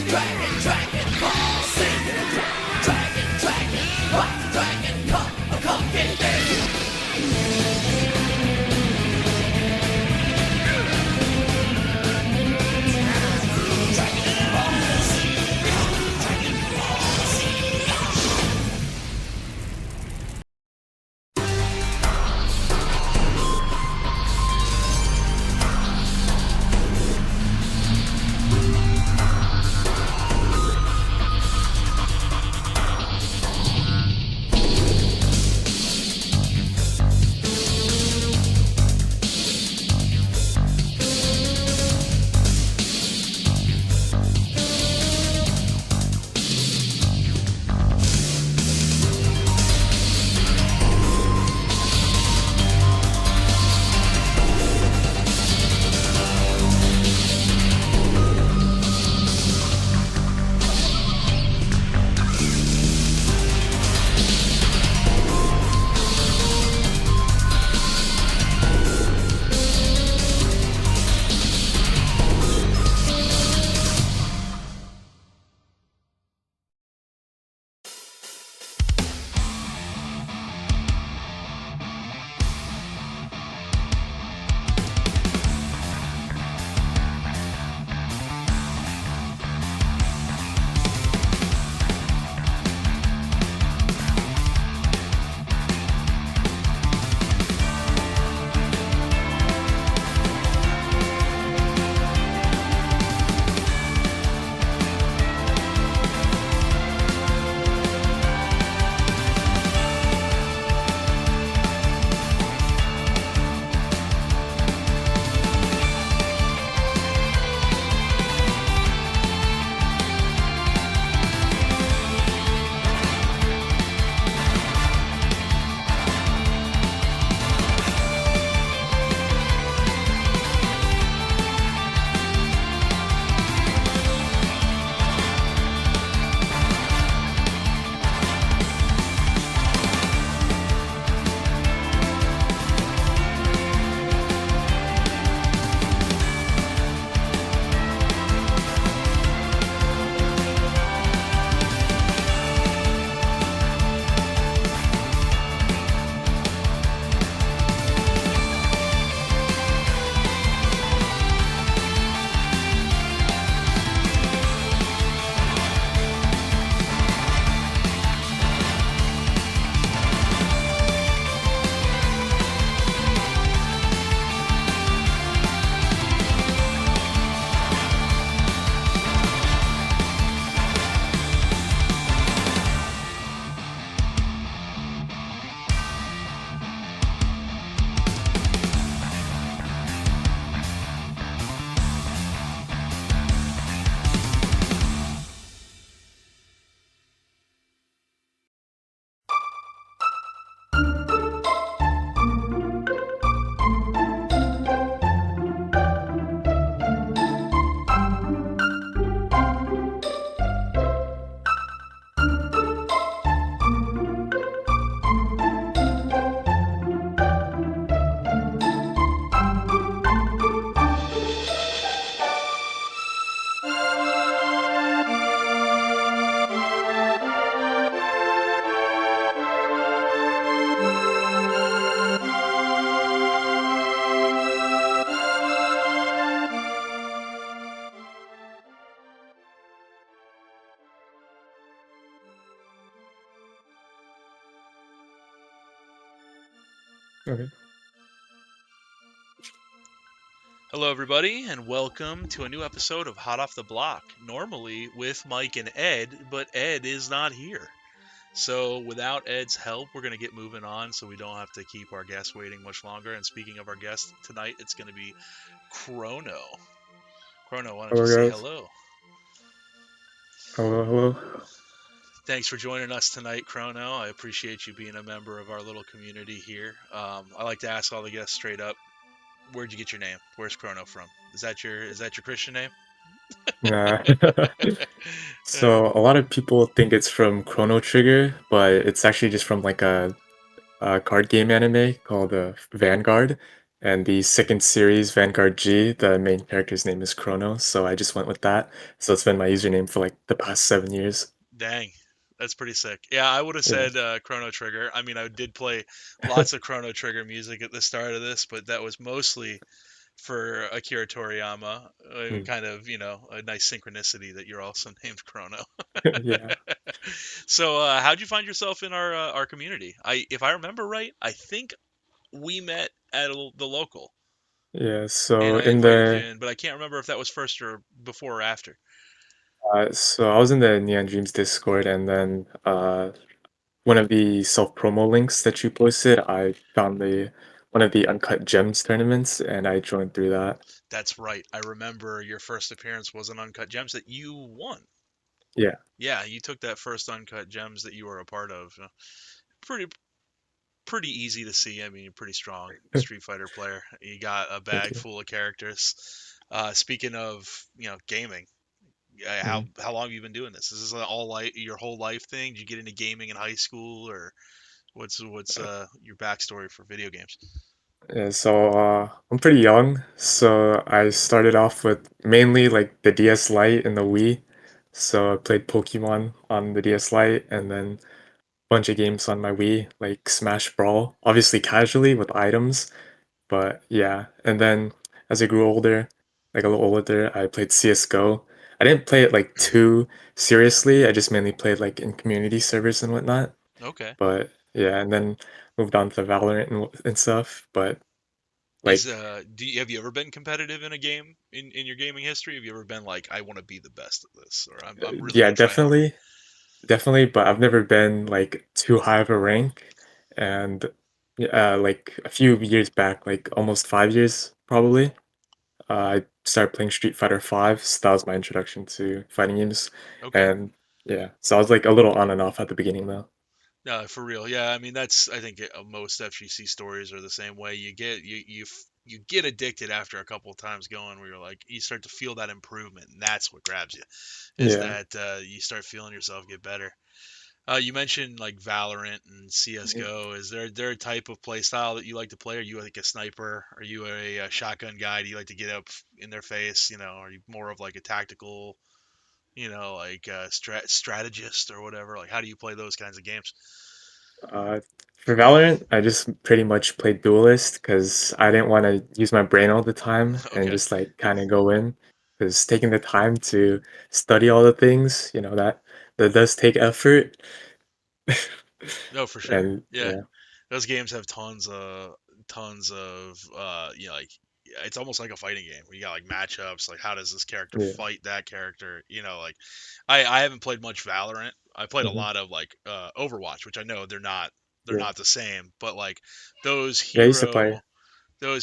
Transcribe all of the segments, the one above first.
Dragon, dragon, ball, sing. Dragon, dragon, what? Dragon, come, get there. Okay. Hello, everybody, and welcome to a new episode of Hot Off the Block. Normally with Mike and Ed, but Ed is not here. So, without Ed's help, we're going to get moving on so we don't have to keep our guests waiting much longer. And speaking of our guest tonight, it's going to be Chrono. Chrono, why don't you Hello, say guys. hello? Hello, hello. Thanks for joining us tonight, Chrono. I appreciate you being a member of our little community here. I like to ask all the guests straight up, where'd you get your name? Where's Chrono from? Is that your Christian name? Nah. So a lot of people think it's from Chrono Trigger, but it's actually just from like a card game anime called Vanguard. And the second series, Vanguard G, the main character's name is Chrono, so I just went with that. So it's been my username for like the past 7 years. Dang, that's pretty sick. Yeah, I would have Yeah. said Chrono Trigger. I mean, I did play lots of Chrono Trigger music at the start of this, but that was mostly for Akira Toriyama. Mm. Kind of, a nice synchronicity that you're also named Chrono. Yeah. So, how'd you find yourself in our community? If I remember right, I think we met at the local, Yeah. and So I in invited you the in, but I can't remember if that was first or before or after. so I was in the Neon Dreams Discord, and then one of the self promo links that you posted, I found the one of the Uncut Gems tournaments, and I joined through that. That's right. I remember your first appearance was an Uncut Gems that you won. Yeah. Yeah, you took that first Uncut Gems that you were a part of. Pretty pretty easy to see. I mean, you're a pretty strong Street Fighter player. You got a Thank bag you. full of characters. Speaking of, gaming, Mhm. how long have you been doing this? Is this an all your whole life thing? Did you get into gaming in high school, or what's your backstory for video games? Yeah, so I'm pretty young, so I started off with mainly like the DS Lite and the Wii. So I played Pokemon on the DS Lite and then a bunch of games on my Wii, like Smash Brawl, obviously casually with items, but yeah. And then as I grew older, like a little older, I played CS:GO. I didn't play it like too seriously. I just mainly played like in community servers and whatnot. Okay. But yeah, and then moved on to Valorant and stuff. But Is like have you ever been competitive in a game in your gaming history? Have you ever been like, I want to be the best at this, or I'm really yeah, gonna try hard? definitely, but I've never been like too high of a rank. And like a few years back, like almost 5 years probably, I started playing Street Fighter 5. So that was my introduction to fighting games. Okay. And yeah, so I was like a little on and off at the beginning though. No, for real. Yeah, I mean I think most FGC stories are the same way. You get addicted after a couple of times going, where you're like you start to feel that improvement, and that's what grabs you. Is Yeah. that you start feeling yourself get better. You mentioned like Valorant and Mhm. CS:GO. Is there a type of play style that you like to play? Are you like a sniper? Are you a shotgun guy? Do you like to get up in their face? Are you more of like a tactical, like strategist or whatever? Like, how do you play those kinds of games? Uh, for Valorant, I just pretty much played Duelist because I didn't want to use my brain all the time and Okay. just like kind of go in. Because taking the time to study all the things, that does take effort. No, for sure. And Yeah. yeah, Those games have tons of like it's almost like a fighting game where you got like matchups, like how does this character yeah, fight that character, like I haven't played much Valorant. I played a hmm, lot of like Overwatch, which I know they're yeah, not the same, but like those yeah. I used to play.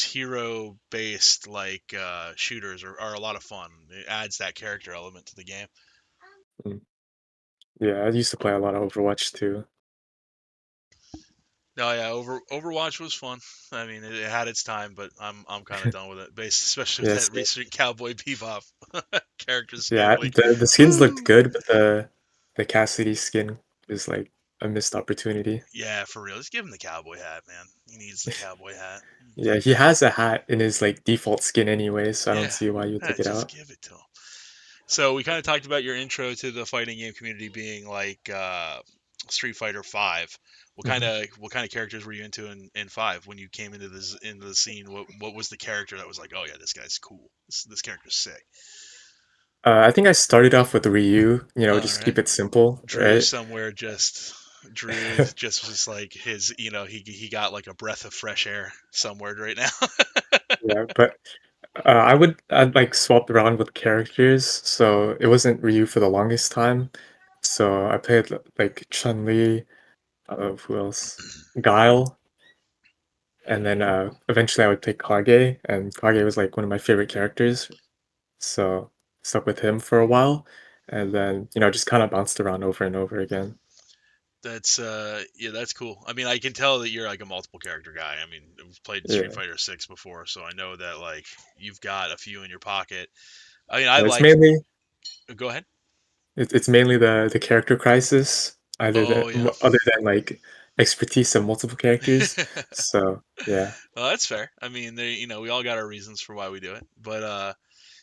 hero based like shooters are a lot of fun. It adds that character element to the game. Mm, yeah, I used to play a lot of Overwatch too. No, yeah, Overwatch was fun. I mean, it had its time, but I'm kind of done with it. Based, especially with Yes, that recent Cowboy Bebop character's yeah. family. The skins looked Woo! good, but the Cassidy skin was like a missed opportunity. Yeah, for real. Just give him the cowboy hat, man. He needs the cowboy hat. Yeah, he has a hat in his like default skin anyway, so I don't Yeah, see why you yeah, take it just out. give it to him. So we kind of talked about your intro to the fighting game community being like Street Fighter Five. Mhm. What kind of characters were you into in five when you came into the scene? What was the character that was like, oh yeah, this guy's cool. This character's sick. I think I started off with Ryu, All just right. keep it simple, Drew right? somewhere Drew just was like his, he got like a breath of fresh air somewhere right now. Yeah, but I'd like swapped around with characters, so it wasn't Ryu for the longest time. So I played like Chun-Li, who else? Guile, and then eventually I would play Kage, and Kage was like one of my favorite characters, so stuck with him for a while, and then just kind of bounced around over and over again. That's yeah, that's cool. I mean, I can tell that you're like a multiple character guy. I mean, I've played Street Yeah. Fighter 6 before, so I know that like you've got a few in your pocket. I mean, I It's like mainly go ahead. it's mainly the character crisis, Oh yeah. other than like expertise in multiple characters. So yeah. Well, that's fair. I mean, we all got our reasons for why we do it. But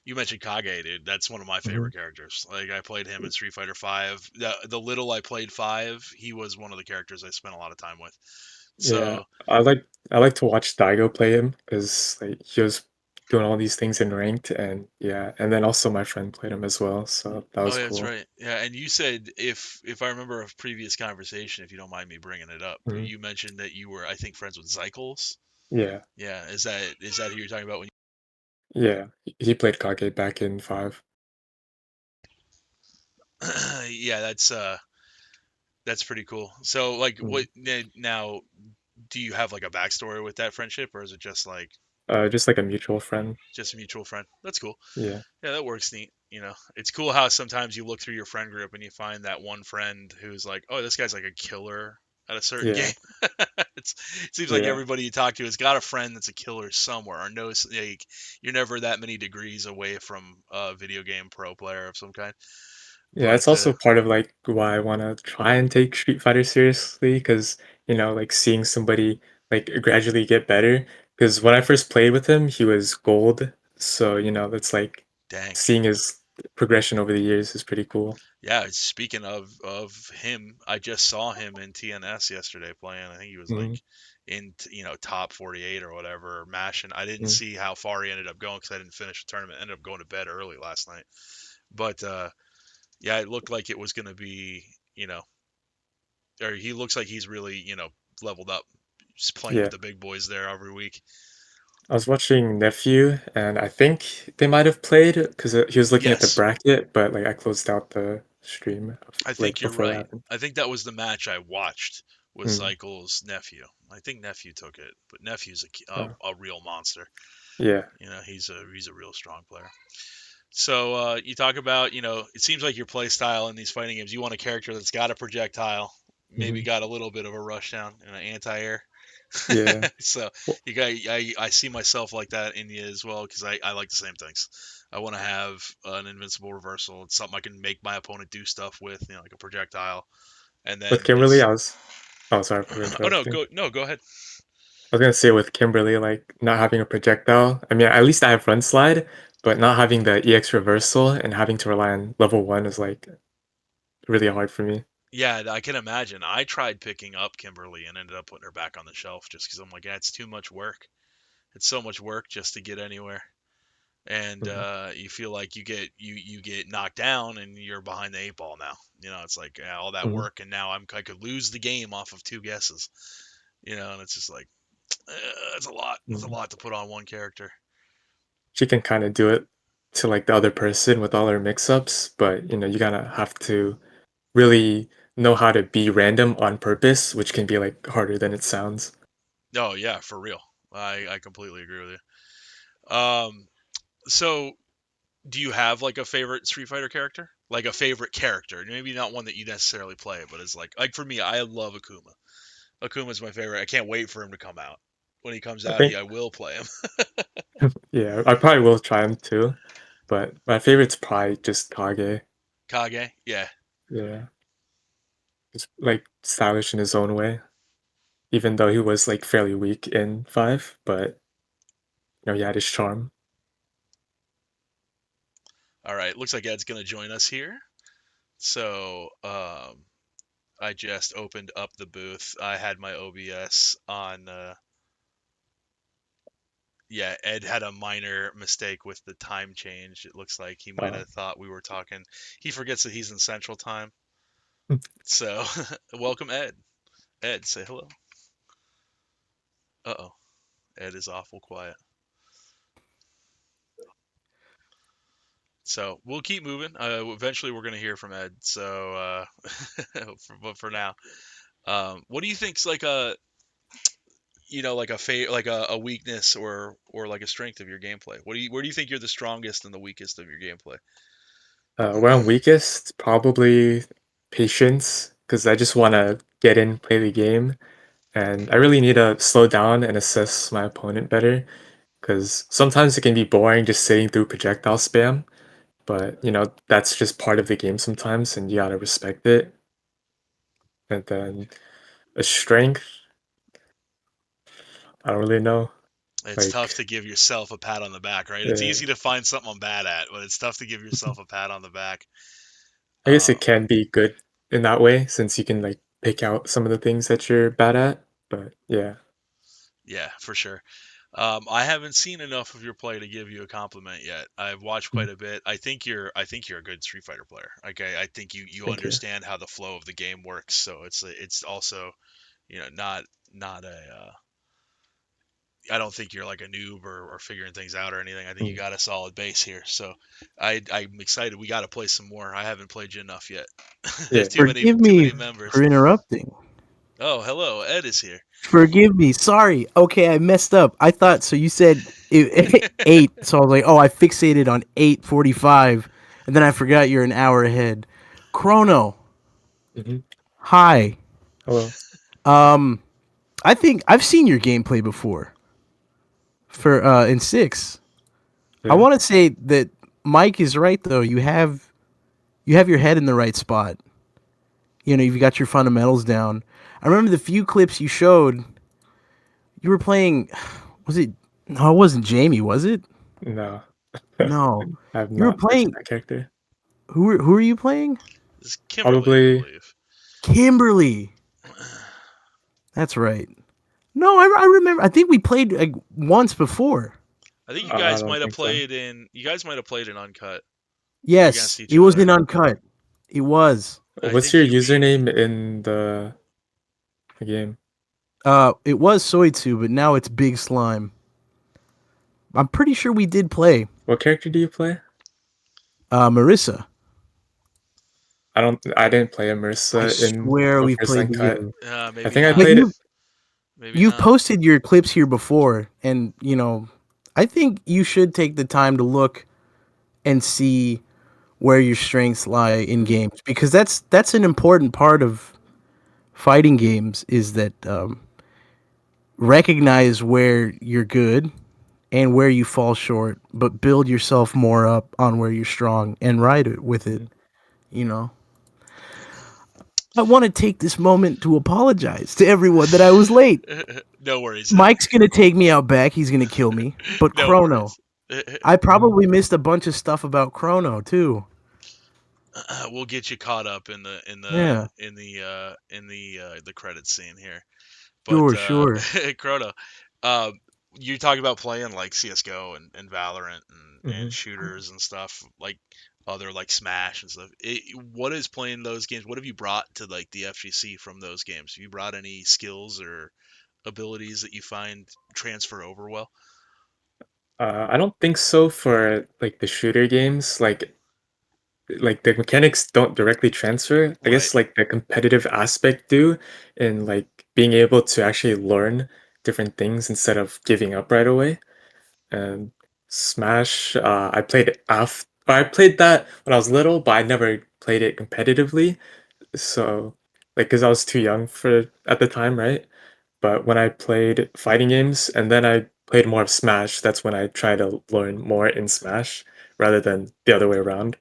you mentioned Kage, dude. That's one of my Mhm. favorite characters. Like I played him in Street Fighter Five. The little I played Five, he was one of the characters I spent a lot of time with. Yeah, So I like to watch Daigo play him because like he was doing all these things in ranked, and yeah, and then also my friend played him as well, so that oh, was yeah, that's cool. right. Yeah, and you said if I remember a previous conversation, if you don't mind me bringing it up, Mhm. you mentioned that you were, I think, friends with Zycles. Yeah, Yeah, is that who you're talking about when yeah, he played Kage back in five. yeah, that's pretty cool. So like Mhm. now do you have like a backstory with that friendship, or is it Just like a mutual friend. just a mutual friend? That's cool. Yeah, Yeah, that works neat. It's cool how sometimes you look through your friend group and you find that one friend who's like, oh, this guy's like a killer at a certain yeah, game. It seems like yeah, everybody you talk to has got a friend that's a killer somewhere, or knows like you're never that many degrees away from a video game pro player of some kind. yeah. It's But also part of like why I want to try and take Street Fighter seriously, because like seeing somebody like gradually get better. Because when I first played with him, he was gold, so that's like dang. seeing his progression over the years is pretty cool. Yeah, speaking of him, I just saw him in TNS yesterday playing. I think he was like Hmm. in top 48 or whatever, mashing. I didn't Hmm. see how far he ended up going because I didn't finish the tournament. Ended up going to bed early last night. But yeah, it looked like it was going to be, or he looks like he's really leveled up. Just playing with Yeah, the big boys there every week. I was watching Nephew, and I think they might have played because he was looking at the Yes, bracket, but like I closed out the stream I think like you're before that right. happened. I think that was the match I watched, was Mm. Zykel's nephew. I think nephew took it, but nephew's Uh, a real monster. yeah. He's a real strong player. So you talk about, it seems like your play style in these fighting games, you want a character that's got a projectile, maybe Hmm. got a little bit of a rushdown and an anti-air. Yeah. So Well, I see myself like that in you as well, because I like the same things. I want to have an invincible reversal. It's something I can make my opponent do stuff with, like a projectile. And with then Kimberly, this. I was. Oh, sorry for Oh no, interrupting. go ahead. I was gonna say with Kimberly, like not having a projectile. I mean, at least I have front slide, but not having the EX reversal and having to rely on level one is like really hard for me. Yeah, I can imagine. I tried picking up Kimberly and ended up putting her back on the shelf just because I'm like, yeah, it's too much work. It's so much work just to get anywhere, and Mhm. you feel like you get knocked down and you're behind the eight ball now. It's like, yeah, all that Mhm. work, and now I could lose the game off of two guesses. And it's just like, it's a lot. It's a Mhm. lot to put on one character. She can kind of do it to like the other person with all her mix-ups, but you gotta have to really know how to be random on purpose, which can be like harder than it sounds. Oh yeah, for real. I completely agree with you. So do you have like a favorite Street Fighter character? Like a favorite character? Maybe not one that you necessarily play, but it's like for me, I love Akuma. Akuma's my favorite. I can't wait for him to come out. When he comes I out, think, I will play him. yeah, I probably will try them too, but my favorite's probably just Kage. Kage, yeah. Yeah, it's like stylish in his own way, even though he was like fairly weak in five, but he had his charm. All right, looks like Ed's gonna join us here. So I just opened up the booth. I had my OBS on. Yeah, Ed had a minor mistake with the time change. It looks like he might Uh, have thought we were talking. He forgets that he's in Central Time. So welcome, Ed. Ed, say hello. Uh-oh. Ed is awful quiet. So we'll keep moving. Eventually, we're gonna hear from Ed. So, but for now, what do you think's like a weakness or like a strength of your gameplay? Where do you think you're the strongest and the weakest of your gameplay? where I'm weakest, probably patience, because I just want to get in, play the game, and I really need to slow down and assess my opponent better, because sometimes it can be boring just sitting through projectile spam, but that's just part of the game sometimes, and you gotta respect it. And then A strength, I don't really know. It's tough Like, to give yourself a pat on the back, right? It's yeah, easy to find something I'm bad at, but it's tough to give yourself a pat on the back. I guess it Um, can be good in that way since you can like pick out some of the things that you're bad at. But yeah, yeah, for sure. I haven't seen enough of your play to give you a compliment yet. I've watched quite Mhm. a bit. I think you're a good Street Fighter player. Okay, I think you Thank you. understand how the flow of the game works. So it's also not a I don't think you're like a noob or figuring things out or anything. I think you Mm. got a solid base here. So I'm excited. We got to play some more. I haven't played you enough yet. There's Yeah. Forgive too me many members. for interrupting. Oh, hello, Ed is here. Forgive me. Sorry. Okay, I messed up. I thought so. You said 8, so I was like, oh, I fixated on 8:45, and then I forgot you're an hour ahead. Chrono. Hmm. Hi. Hello. Um, I think I've seen your gameplay before for in 6. I Yeah. want to say that Mike is right though. You have your head in the right spot. You've got your fundamentals down. I remember the few clips you showed. You were playing. Was it? No, it wasn't Jamie. Was it? No, No, I have you were not played playing. that character. Who are you playing? This is Kimberly, I Probably. believe. Kimberly. That's right. No, I remember. I think we played like once before. I think I don't think so. you guys might have played in uncut against Yes, each it was in other. uncut. It was. I What's think your you beat me. username in the game? It was Soitsu, but now it's Big Slime. I'm pretty sure we did play. What character do you play? Marissa. I don't. I didn't play I Immersa in swear the we've first played uncut. together. I Maybe think I not. But played it. Maybe you've not. posted your clips here before, and I think you should take the time to look and see where your strengths lie in games, because that's an important part of fighting games, is that recognize where you're good and where you fall short, but build yourself more up on where you're strong and ride it with it. Mhm. You know, I want to take this moment to apologize to everyone that I was late. No worries, Ed. Mike's gonna take me out back. He's gonna kill me. But No Chrono, worries. I Mhm. probably missed a bunch of stuff about Chrono too. We'll get you caught up Yeah, the credit scene here. But sure. Chrono, uh, you talk about playing like CS:GO and Valorant and Mhm. shooters and stuff like other like Smash and stuff. What is playing those games? What have you brought to like the FGC from those games? Have you brought any skills or abilities that you find transfer over well? I don't think so for like the shooter games. Like the mechanics don't directly transfer. I Right, guess like the competitive aspect do, and like being able to actually learn different things instead of giving up right away. And Smash, I played that when I was little, but I never played it competitively. So, like, because I was too young for at the time, right? But when I played fighting games and then I played more of Smash, that's when I try to learn more in Smash rather than the other way around.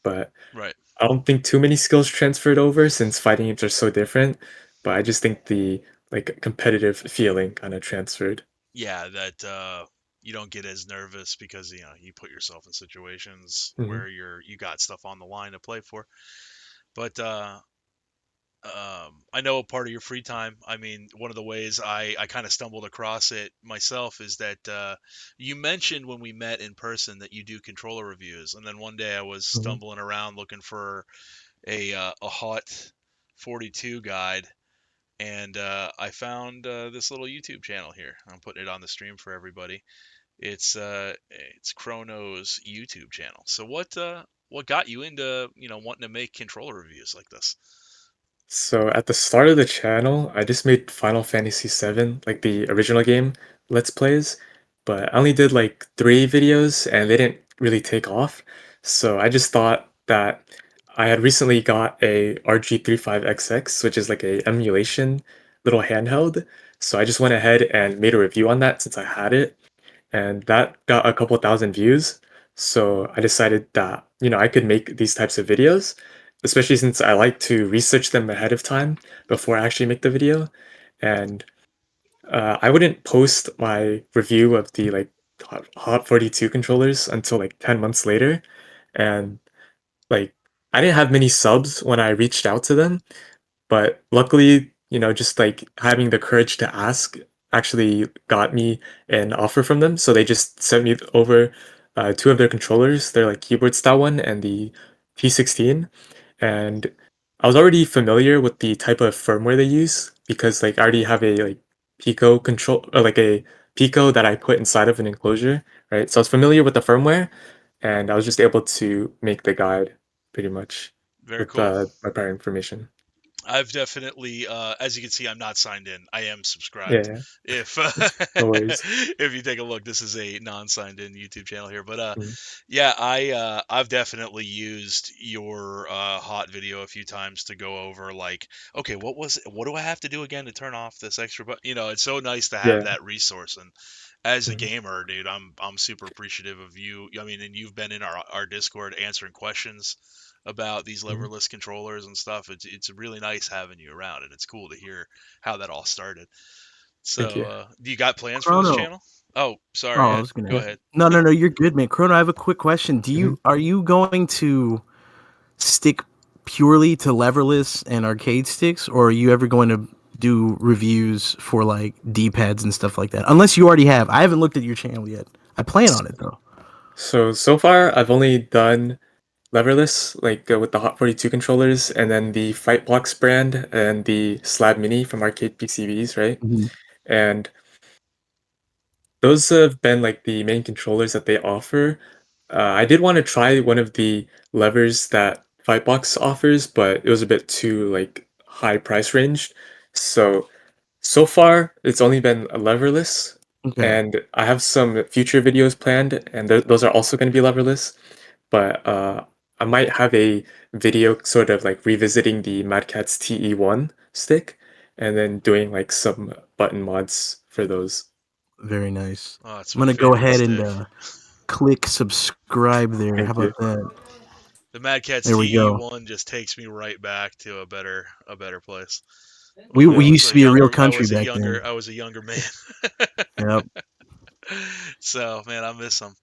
But right. I don't think too many skills transferred over since fighting games are so different. But I just think the like competitive feeling kind of transferred. Yeah, that you don't get as nervous because you put yourself in situations Hmm. where you got stuff on the line to play for. But I know a part of your free time. I mean, one of the ways I kind of stumbled across it myself is that you mentioned when we met in person that you do controller reviews, and then one day I was Hmm. stumbling around looking for a hot 42 guide, and I found this little YouTube channel here. I'm putting it on the stream for everybody. It's Chrono's YouTube channel. So what got you into wanting to make controller reviews like this? So at the start of the channel, I just made Final Fantasy VII, like the original game, Let's Plays, but I only did like 3 videos and they didn't really take off. So I just thought that I had recently got a RG35XX, which is like a emulation little handheld. So I just went ahead and made a review on that since I had it, and that got a couple thousand views. So I decided that, I could make these types of videos. especially since I like to research them ahead of time before I actually make the video. And I wouldn't post my review of the like Hot 42 controllers until like 10 months later. And like I didn't have many subs when I reached out to them, but luckily, just like having the courage to ask actually got me an offer from them. So they just sent me over two of their controllers. They're like keyboard style one and the T16. And I was already familiar with the type of firmware they use because like I already have a like Pico control or like a Pico that I put inside of an enclosure, right? So I was familiar with the firmware and I was just able to make the guide pretty much Very with cool. my prior information. I've definitely, as you can see, I'm not signed in. I am subscribed. Yeah, If no worries. if you take a look, this is a non-signed in YouTube channel here. But Mm. yeah, I've definitely used your hot video a few times to go over like, okay, what do I have to do again to turn off this extra button? It's so nice to have Yeah. that resource. And as a Mhm. gamer, dude, I'm super appreciative of you. I mean, and you've been in our Discord answering questions about these Mhm. leverless controllers and stuff. It's really nice having you around, and it's cool to hear how that all started. Thank So, you. do you got plans for this Chrono. channel? Oh, sorry, Oh, I Ed. was gonna Go ask. ahead. No, no, no. You're good, man. Chrono, I have a quick question. Mhm. Are you going to stick purely to leverless and arcade sticks, or are you ever going to do reviews for like D-pads and stuff like that? Unless you already have. I haven't looked at your channel yet. I plan on it though. So far, I've only done leverless, like with the Hot 42 controllers, and then the Fightbox brand and the Slab Mini from Arcade PCBs, right? Mhm. And those have been like the main controllers that they offer. I did want to try one of the levers that Fightbox offers, but it was a bit too like high price range. So far, it's only been leverless, Okay, and I have some future videos planned, and those are also going to be leverless. But I might have a video sort of like revisiting the Mad Catz TE1 stick, and then doing like some button mods for those. very nice. Oh, it's I'm my gonna go favorite ahead and stick. click subscribe there. How Thank about you. that? The Mad Catz There we go. TE1 just takes me right back to a better place. We Yeah. used to be a real country back then. I was a younger man. Yep. So, man, I miss them.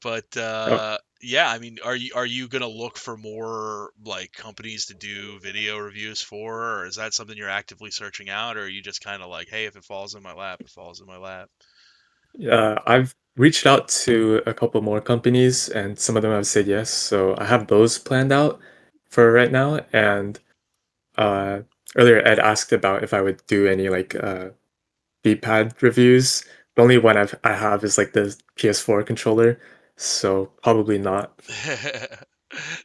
But Oh, yeah, I mean, are you gonna look for more like companies to do video reviews for, or is that something you're actively searching out, or are you just kind of like, hey, if it falls in my lap, it falls in my lap? I've reached out to a couple more companies, and some of them have said yes. So I have those planned out for right now. And uh, earlier, Ed asked about if I would do any like D-pad reviews. The only one I have is like the PS4 controller, so probably not.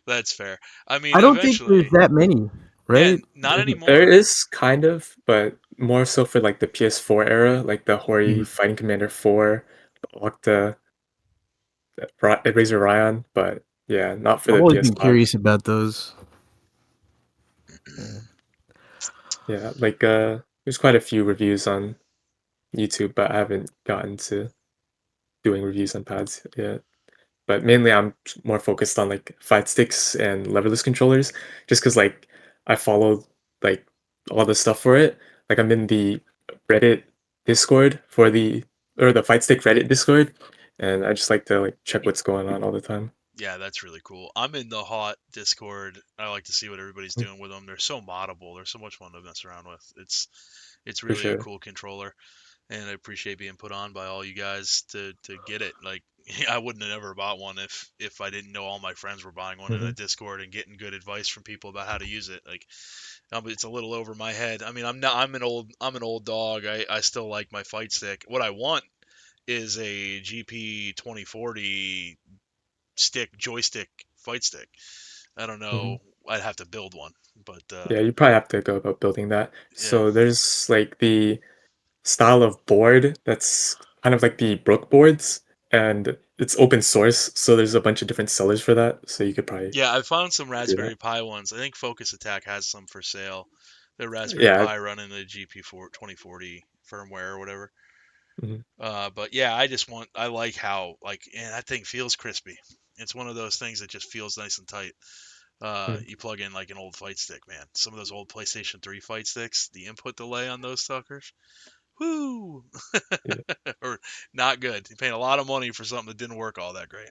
That's fair. I mean, I don't think there's eventually, that many, yeah, right? not There anymore. is kind of, but more so for like the PS4 era, like the Hori Mhm. Fighting Commander 4, the Octa, Razor Ryan, but yeah, not for I've the always been PS5. curious about those. Yeah. Yeah, like there's quite a few reviews on YouTube, but I haven't gotten to doing reviews on pads yet. But mainly I'm more focused on like fight sticks and leverless controllers, just because like I follow like all the stuff for it. Like I'm in the Reddit Discord for the fight stick Reddit Discord, and I just like to like check what's going on all the time. Yeah, that's really cool. I'm in the hot Discord. I like to see what everybody's Mm. doing with them. They're so moddable. They're so much fun to mess around with. It's For really a sure. cool controller, and I appreciate being put on by all you guys to get it. Like I wouldn't have ever bought one if I didn't know all my friends were buying one in a Hmm. Discord and getting good advice from people about how to use it. Like it's a little over my head. I mean, I'm an old dog. I still like my fight stick. What I want is a GP 2040 stick joystick fight stick. I don't Hmm. know. I'd have to build one, but Yeah, you probably have to go about building that. yeah, So there's like the style of board that's kind of like the Brook boards, and it's open source, so there's a bunch of different sellers for that. So you could probably yeah. I found some do that. Raspberry Pi ones. I think Focus Attack has some for sale. The Raspberry Yeah. Pi running the GP4 2040 firmware or whatever. Mhm. But yeah, I like how like, and that thing feels crispy. It's one of those things that just feels nice and tight. You plug in like an old fight stick, man. Some of those old PlayStation 3 fight sticks, the input delay on those suckers, whoo, Yeah. or not good. You're paying a lot of money for something that didn't work all that great.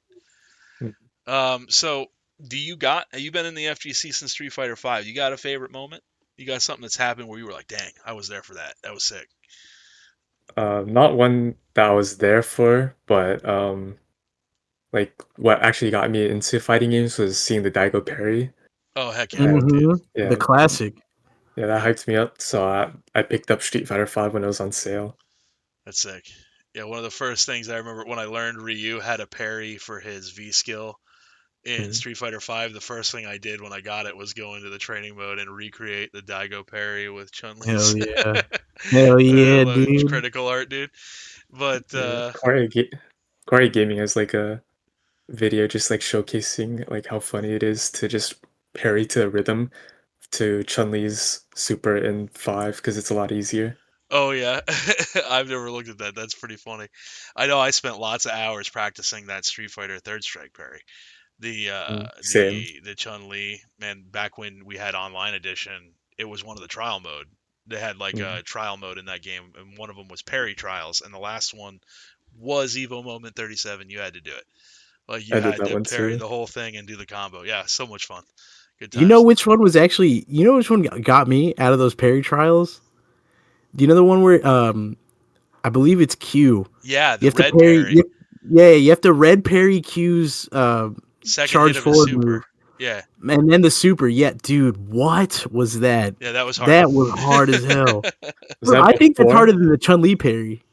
Mm. So have you been in the FGC since Street Fighter 5? You got a favorite moment? You got something that's happened where you were like, dang, I was there for that. That was sick. Not one that I was there for, but like what actually got me into fighting games was seeing the Daigo parry. Oh, heck yeah, That dude. The yeah, classic. yeah, that hyped me up. So I picked up Street Fighter 5 when it was on sale. That's sick. Yeah, one of the first things I remember when I learned Ryu had a parry for his V skill in Mm. Street Fighter 5, the first thing I did when I got it was go into the training mode and recreate the Daigo parry with Hell Chun-Li's yeah. Hell yeah, dude. critical art, dude. But Yeah, Corey Gaming has like a video just like showcasing like how funny it is to just parry to a rhythm to Chun-Li's super in 5 because it's a lot easier. oh yeah, I've never looked at that. That's pretty funny. I know I spent lots of hours practicing that Street Fighter Third Strike parry. Same. The Chun Li, man, back when we had online edition, it was one of the trial mode. They had like Mm. a trial mode in that game, and one of them was parry trials, and the last one was Evo Moment 37. You had to do it. Like you I did had that to one parry too. the whole thing and do the combo. Yeah, so much fun. Good You know times. which one was actually? You know which one got me out of those parry trials? Do you know the one where I believe it's Q. Yeah, You the have to red parry. parry, Yeah, you have to red parry Q's second hit charge of his forward move, super. Yeah, and then the super. Yeah, dude, what was that? yeah, that was hard. That was hard as hell. Was that I think that's before? harder than the Chun Li parry.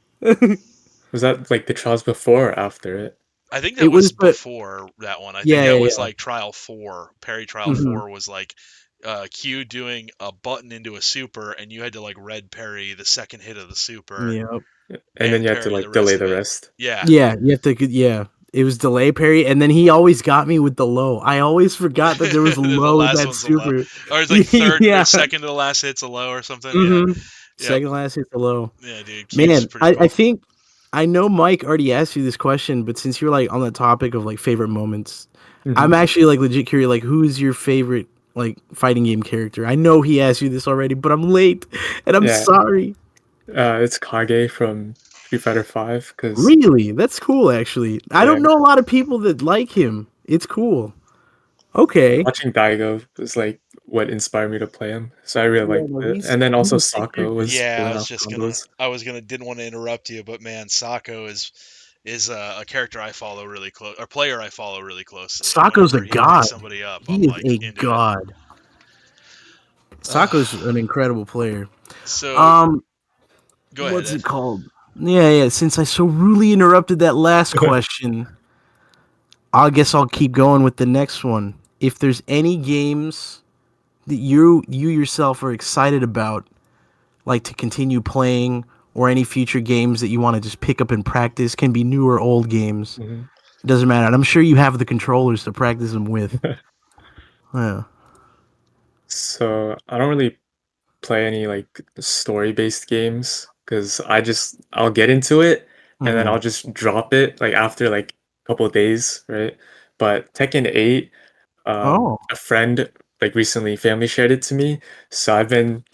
Was that like the trials before or after it? I think It that was was, but before that one. I think yeah, that yeah, was yeah. like trial 4. Parry trial Hmm. 4 was like Q doing a button into a super, and you had to like red parry the second hit of the super Yeah, And then and you had to parry the like delay rest of the it. rest. Yeah. yeah. You have to, yeah. It was delay parry, and then he always got me with the low. I always forgot that there was The low in last that one's a low. super. Or it's like third or Yeah. second to the last hit's a low or something. Yeah. Hmm. Yep. Second last hit the low. Yeah, dude. Q's Man, pretty I cool. think I know Mike already asked you this question, but since you're like on the topic of like favorite moments, Hmm. I'm actually like legit curious. Like, who is your favorite like fighting game character? I know he asked you this already, but I'm late, and I'm Yeah, sorry. it's Kage from Street Fighter 5 because Really, that's cool. Actually, I yeah, don't know a lot of people that like him. It's cool. Okay. watching Daigo was like what inspired me to play him. So I really Yeah, liked no, it. And then he's also a sick Sako character. was Yeah, pulling off combos. didn't want to interrupt you, but man, Sako is a character I follow really close, or player I follow really closely, and Sako's a whenever he picks god. somebody up, I'm He is like a into it. god. Sako's an incredible player. So Um, go ahead, what's Ed. it called? Yeah, yeah. Since I so rudely interrupted that last question, I guess I'll keep going with the next one. If there's any games that you yourself are excited about, like to continue playing, or any future games that you want to just pick up and practice, can be new or old games. Hmm. It doesn't matter. And I'm sure you have the controllers to practice them with. Yeah. So I don't really play any like story-based games because I'll get into it and then Hmm. I'll just drop it like after like a couple of days, right? But Tekken 8, Oh. a friend like recently family shared it to me. So I've been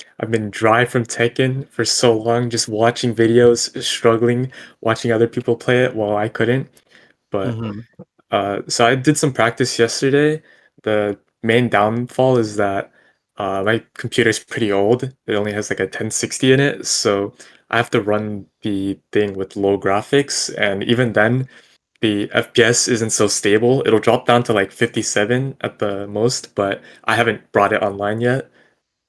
dry from Tekken for so long, just watching videos, struggling, watching other people play it while I couldn't. But Hmm. so I did some practice yesterday. The main downfall is that my computer's pretty old. It only has like a 1060 in it, so I have to run the thing with low graphics, and even then, the FPS isn't so stable. It'll drop down to like 57 at the most, but I haven't brought it online yet.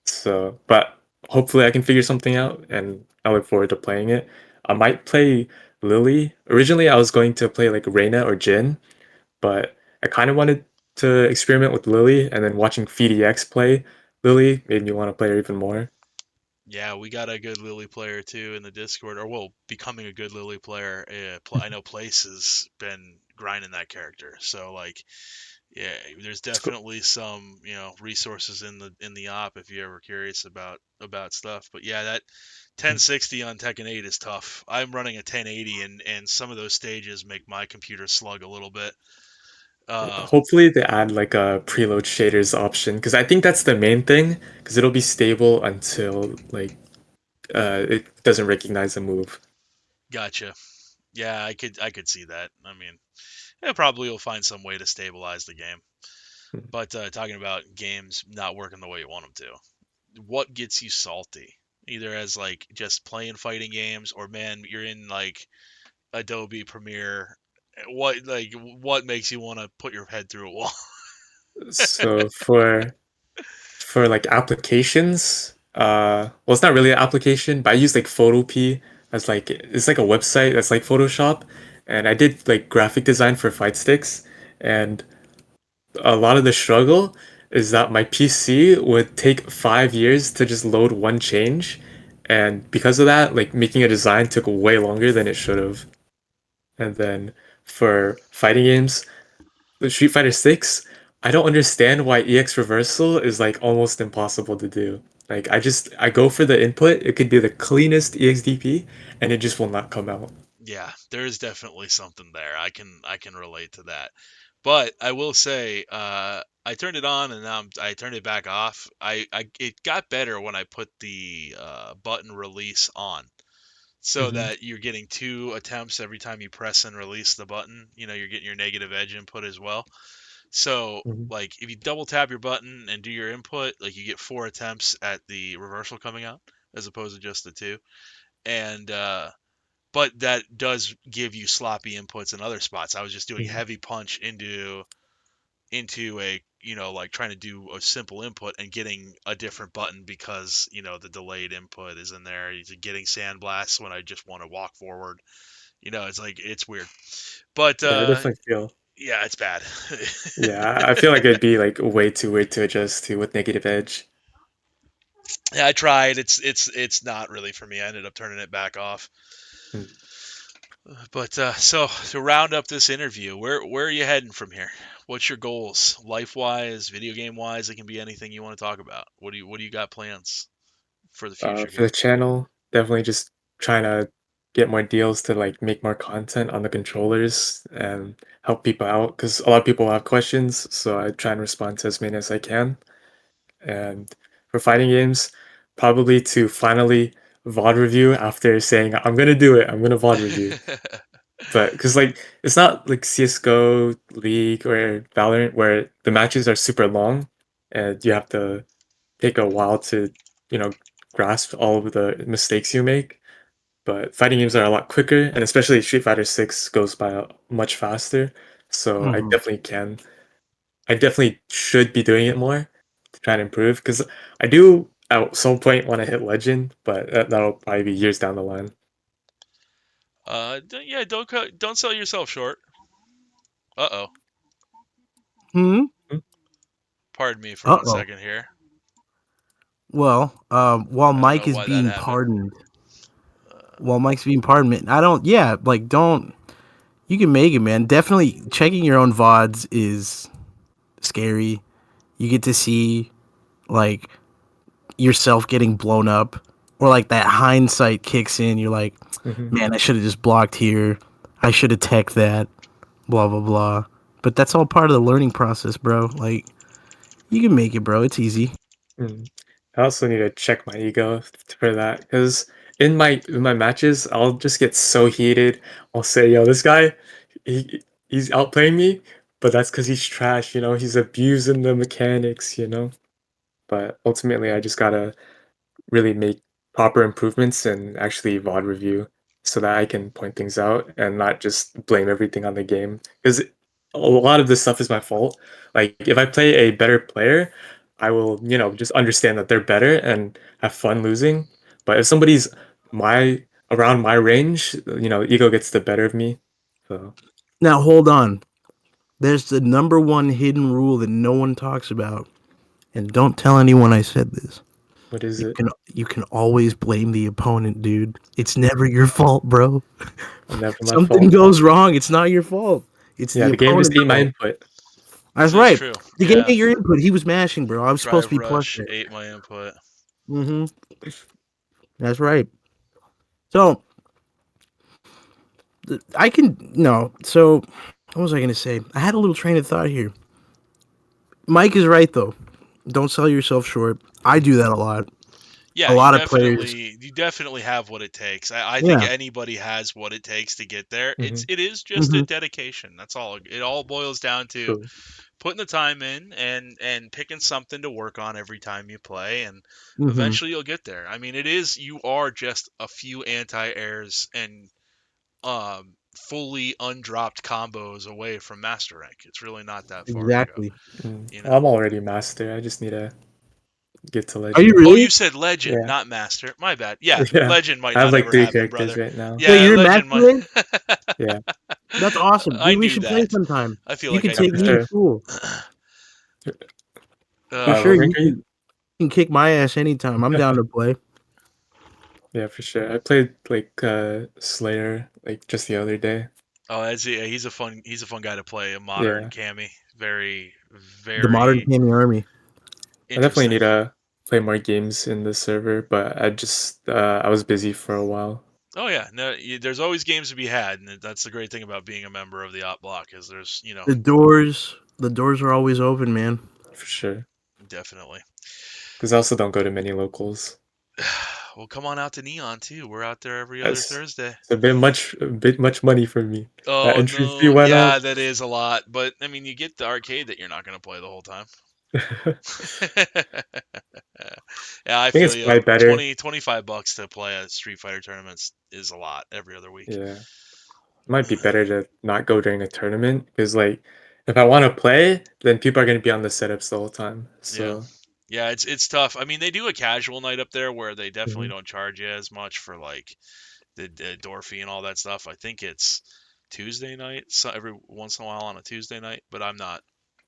So, but hopefully I can figure something out, and I look forward to playing it. I might play Lily. Originally, I was going to play like Reina or Jin, but I kind of wanted to experiment with Lily, and then watching FDX play Lily made me want to play her even more. Yeah, we got a good Lily player too in the Discord, or well, becoming a good Lily player. I know Place has been grinding that character, so like, yeah, there's definitely some resources in the op if you're ever curious about stuff. But yeah, that 1060 on Tekken 8 is tough. I'm running a 1080, and some of those stages make my computer slug a little bit. Uh, Hopefully they add like a preload shaders option because I think that's the main thing because it'll be stable until like it doesn't recognize a move. gotcha. Yeah, I could see that. I mean, it probably will find some way to stabilize the game. Hmm. But talking about games not working the way you want them to, what gets you salty? Either as like just playing fighting games, or man, you're in like Adobe Premiere. What makes you want to put your head through a wall? So for like applications, well, it's not really an application, but I use like Photopea as like it's like a website that's like Photoshop, and I did like graphic design for fight sticks, and a lot of the struggle is that my PC would take 5 years to just load one change, and because of that, like making a design took way longer than it should have. And then for fighting games, with Street Fighter 6, I don't understand why EX reversal is like almost impossible to do. Like I go for the input, it could be the cleanest EXDP and it just will not come out. Yeah, there is definitely something there. I can relate to that. But I will say, I turned it on and now I turned it back off. It got better when I put the button release on, so Hmm. that you're getting 2 attempts every time you press and release the button. You're getting your negative edge input as well. So Hmm. like if you double tap your button and do your input, like you get 4 attempts at the reversal coming out as opposed to just the two. And but that does give you sloppy inputs in other spots. I was just doing Hmm. heavy punch into a like trying to do a simple input and getting a different button because the delayed input is in there. You're getting sandblasts when I just want to walk forward. It's like it's weird. But Yeah, I definitely feel. yeah, it's bad. Yeah, I feel like it'd be like way too weird to adjust to with negative edge. Yeah, I tried. It's not really for me. I ended up turning it back off. Mm. But so to round up this interview, where are you heading from here? What's your goals, life wise, video game wise? It can be anything you want to talk about. What do you got plans for the future For the here? channel, definitely just trying to get more deals to like make more content on the controllers and help people out because a lot of people have questions, so I try and respond to as many as I can. And for fighting games, probably to finally VOD review after saying I'm gonna do it, I'm gonna VOD review. But because like it's not like CS:GO, League, or Valorant where the matches are super long, and you have to take a while to you know grasp all of the mistakes you make. But fighting games are a lot quicker, and especially Street Fighter 6 goes by much faster. So I Mhm. definitely can. I definitely should be doing it more to try and improve because I do at some point want to hit legend, but that'll probably be years down the line. Yeah, don't sell yourself short. Uh-oh. Hmm. Hmm? Pardon me for Uh one oh. second here. Well, while I don't Mike know is why that being happened. pardoned, Uh, while Mike's being pardoned, man, I don't. Yeah, like don't. You can make it, man. Definitely checking your own vods is scary. You get to see like yourself getting blown up, or like that hindsight kicks in. You're like, Hmm. man, I should have just blocked here. I should have tech that. Blah blah blah. But that's all part of the learning process, bro. Like you can make it, bro. It's easy. Mm. I also need to check my ego for that because in my matches, I'll just get so heated. I'll say, "Yo, this guy, he's outplaying me," but that's because he's trash. He's abusing the mechanics. But ultimately, I just gotta really make proper improvements and actually VOD review so that I can point things out and not just blame everything on the game. Because a lot of this stuff is my fault. Like, if I play a better player, I will, just understand that they're better and have fun losing. But if somebody's my around my range, ego gets the better of me. So, Now hold on. There's the number one hidden rule that no one talks about, and don't tell anyone I said this. what is You it? can you can always blame the opponent, dude. It's never your fault, bro. Never my Something fault. goes wrong, it's not your fault. It's Yeah, the the game just opponent's ate my fault. input. That's this is right. true. The game Yeah. ate your input. He was mashing, bro. I was supposed to Drive be plus Rush it. ate my input. Mm-hmm. That's right. So I can no. So What was I going to say? I had a little train of thought here. Mike is right though. Don't sell yourself short. I do that a lot. Yeah, A lot of players. you definitely have what it takes. I think Yeah. anybody has what it takes to get there. Hmm. It is just a Hmm. dedication. That's all. It all boils down to True. putting the time in and picking something to work on every time you play, and Hmm. eventually you'll get there. I mean, you are just a few anti-airs and fully undropped combos away from master rank. It's really not that far to go, Exactly. you know. I'm already master. I just need to get to Are you legend. Oh, really? you said legend, Yeah. not master. My bad. Yeah, Yeah. legend might I have not like ever three happen, characters brother. right now. Wait, Yeah, you're in legend master might. rank? Yeah. That's awesome. I We knew should play that. sometime. I feel You like can I Yeah, knew take for me to sure. that. school. For uh, sure. What rank You are you? can kick my ass anytime. I'm down to play. Yeah, for sure. I played like Slayer like just the other day. he's a fun guy to play. A modern Yeah. Cammy, very The modern very Cammy Army. I definitely interesting. need to play more games in the server, but I was busy for a while. Oh yeah, no, there's always games to be had, and that's the great thing about being a member of the OppBlock is there's The doors are always open, man. For sure. definitely. Because I also don't go to many locals. Well, come on out to Neon too. We're out there every other That's Thursday. it's a bit much money for me. That Oh entry fee no, went yeah, up. that is a lot, but I mean, you get the arcade that you're not going to play the whole time. I Yeah, I think feel it's you. probably better. 25 bucks to play a Street Fighter tournament is a lot every other week. Yeah. It might be better to not go during a tournament because like if I want to play, then people are gonna be on the setups the whole time. Yeah. So Yeah, it's tough. I mean, they do a casual night up there where they definitely mhm, don't charge you as much for like the door fee and all that stuff. I think it's Tuesday night, so every once in a while on a Tuesday night, but I'm not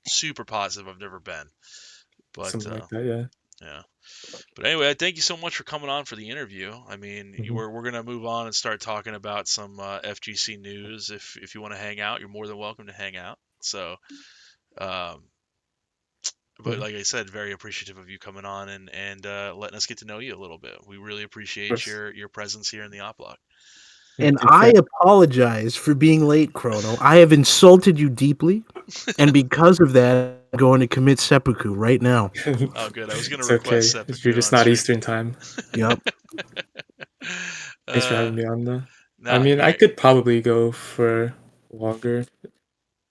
super positive. I've never been. But something like that, yeah. yeah. But anyway, I thank you so much for coming on for the interview. I mean, Hmm. we're gonna move on and start talking about some FGC news. If you want to hang out, you're more than welcome to hang out. So, um, but Yeah, like I said, very appreciative of you coming on and letting us get to know you a little bit. We really of appreciate course. your presence here in the op block. Yeah, And thanks I for apologize for being late, Chrono. I have insulted you deeply, and because of that, I'm going to commit seppuku right now. Oh, good. I was gonna it's request okay. If you're seppuku just on not stream. Eastern time. Yep. Thanks for uh, having me on though. I Not mean I great. could probably go for longer,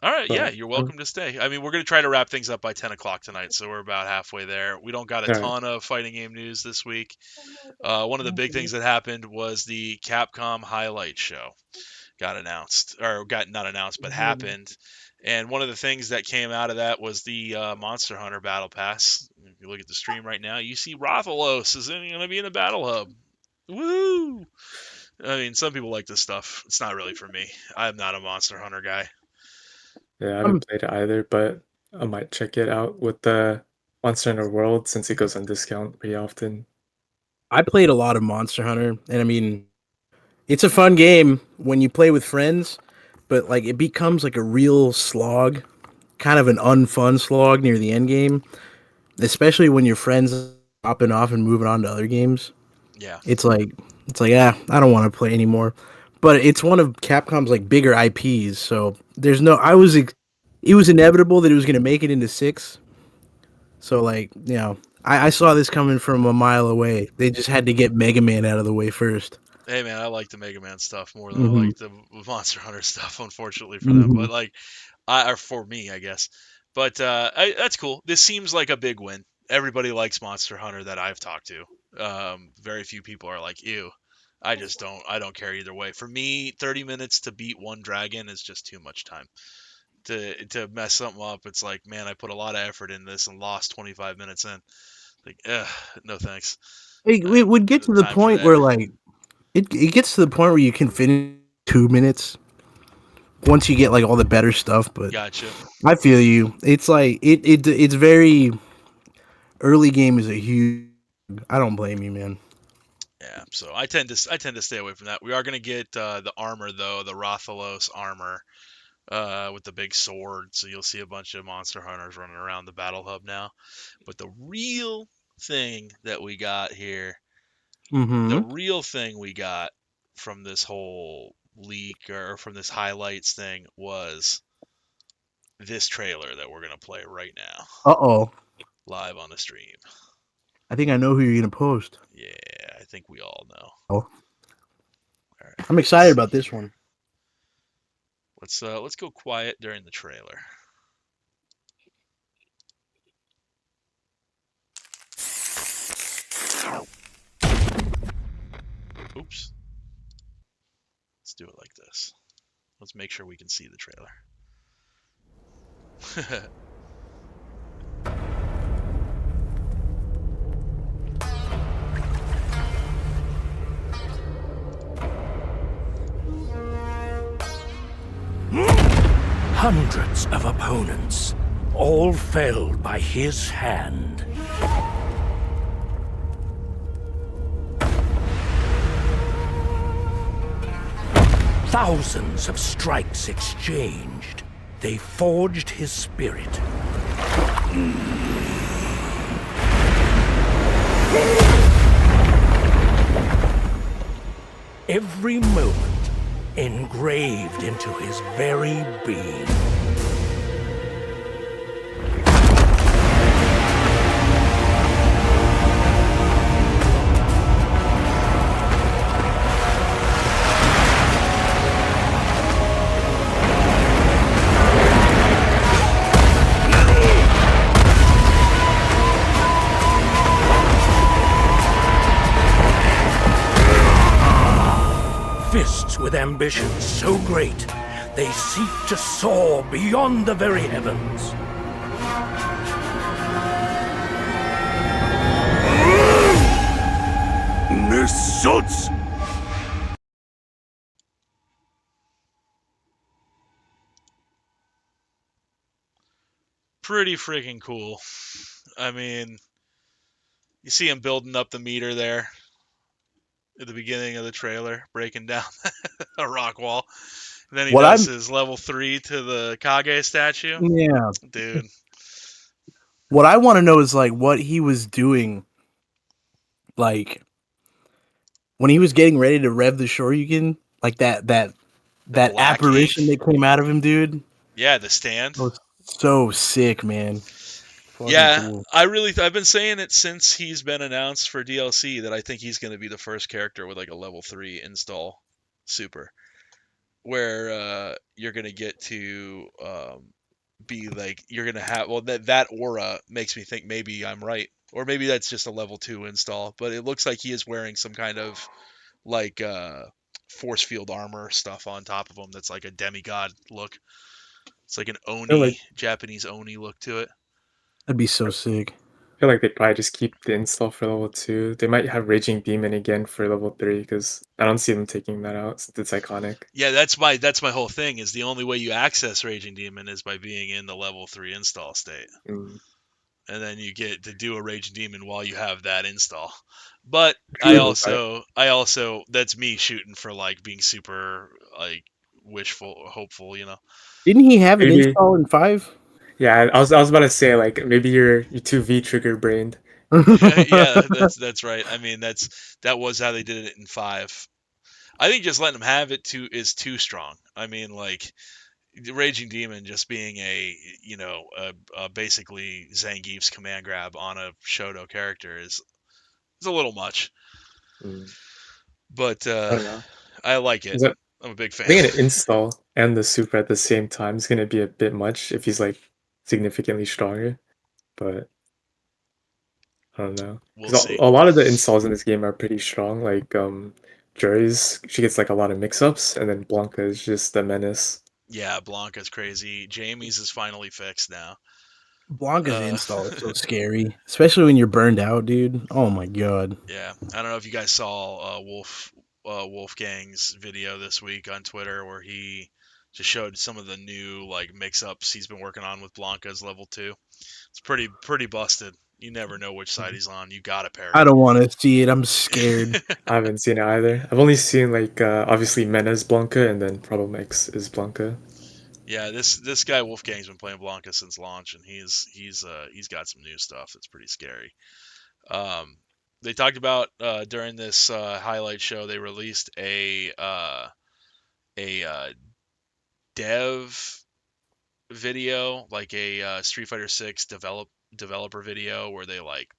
All right, yeah, but you're welcome to stay. I mean, we're gonna try to wrap things up by 10 o'clock tonight, so we're about halfway there. We don't got a alright. ton of fighting game news this week. One of the big things that happened was the Capcom Highlight Show got announced, or got not announced, but happened. And one of the things that came out of that was the Monster Hunter Battle Pass. If you look at the stream right now, you see Rathalos is going to be in the Battle Hub. Woo! I mean, some people like this stuff. It's not really for me. I'm not a Monster Hunter guy. Yeah, I Um, haven't played it either, but I might check it out with the Monster Hunter World since it goes on discount pretty often. I played a lot of Monster Hunter, and I mean, it's a fun game when you play with friends, but like it becomes like a real slog, kind of an unfun slog near the end game, especially when your friends are dropping off and moving on to other games. Yeah, It's like I don't want to play anymore. But it's one of Capcom's like bigger IPs, so there's no it was inevitable that it was going to make it into 6. So like, I saw this coming from a mile away. They just had to get Mega Man out of the way first. hey man, I like the Mega Man stuff more than I Mhm. like the Monster Hunter stuff. Unfortunately for them, Mhm. but like, or for me, I guess. But that's cool. This seems like a big win. Everybody likes Monster Hunter that I've talked to. Very few people are like, ew. I just don't. I don't care either way. For me, 30 minutes to beat one dragon is just too much time. To mess something up, it's like, man, I put a lot of effort in this and lost 25 minutes in. Like, no thanks. It would get to the Time for point that. where like it gets to the point where you can finish 2 minutes once you get like all the better stuff. But Gotcha. I feel you. It's like it's very early game is a huge. I don't blame you, man. Yeah, so I tend to stay away from that. We are gonna get the armor though, the Rathalos armor, with the big sword. So you'll see a bunch of monster hunters running around the battle hub now. But the real thing that we got here, the Mm-hmm. real thing we got from this whole leak or from this highlights thing was this trailer that we're gonna play right now, Uh-oh. live on the stream. I think I know who you're going to post. Yeah, I think we all know. Oh. All right, I'm let's excited about see. this one. Let's go quiet during the trailer. Oops. Let's do it like this. Let's make sure we can see the trailer. Hundreds of opponents, all felled by his hand. Thousands of strikes exchanged. They forged his spirit. Every moment engraved into his very being. Fists with ambitions so great, they seek to soar beyond the very heavens. Missiles! Pretty freaking cool. I mean, you see him building up the meter there at the beginning of the trailer, breaking down a rock wall. And then he What does I'm his level 3 to the Kage statue. Yeah. Dude. What I want to know is like what he was doing, like when he was getting ready to rev the Shoryuken, like that The black apparition ink. that came out of him, dude. Yeah, the stand. That was so sick, man. Fucking Yeah, cool. I've been saying it since he's been announced for DLC that I think he's going to be the first character with like a level 3 install super, where you're going to get to be like, you're going to have, well, that aura makes me think maybe I'm right, or maybe that's just a level 2 install, but it looks like he is wearing some kind of like force field armor stuff on top of him that's like a demigod look. It's like an I feel like Oni, Japanese Oni look to it. That'd be so sick. I feel like they probably just keep the install for level 2. They might have Raging Demon again for level 3 because I don't see them taking that out since it's iconic. Yeah, that's my whole thing. Is the only way you access Raging Demon is by being in the level 3 install state, Mm. and then you get to do a Raging Demon while you have that install. But I True, but also I also that's me shooting for like being super like wishful, hopeful, you know. Didn't he have an maybe install in 5? yeah, I was about to say like maybe you're too V trigger brained. Yeah, that's right. I mean, that was how they did it in 5. I think just letting them have it is too strong. I mean, like the Raging Demon just being basically Zangief's command grab on a Shoto character is a little much, Mm. but I don't know. I like it. Is that I'm a big I fan. think an install and the super at the same time is gonna be a bit much if he's like significantly stronger, but I don't know. We'll Because see. a lot of the installs in this game are pretty strong. Like Jory's, she gets like a lot of mix-ups, and then Blanca is just a menace. Yeah, Blanca's crazy. Jamie's is finally fixed now. Blanca's Uh, install is so scary, especially when you're burned out, dude. Oh my god. yeah, I don't know if you guys saw Wolfgang's video this week on Twitter where he just showed some of the new like mix-ups he's been working on with Blanca's level 2. It's pretty busted. You never know which side he's on. You gotta I parry. don't want to see it. I'm scared. I haven't seen it either. I've only seen like obviously Mena's Blanca, and then Problem X is Blanca. Yeah, this guy Wolfgang's been playing Blanca since launch, and he's got some new stuff that's pretty scary. They talked about during this highlight show they released a dev video, like a Street Fighter 6 developer video where they like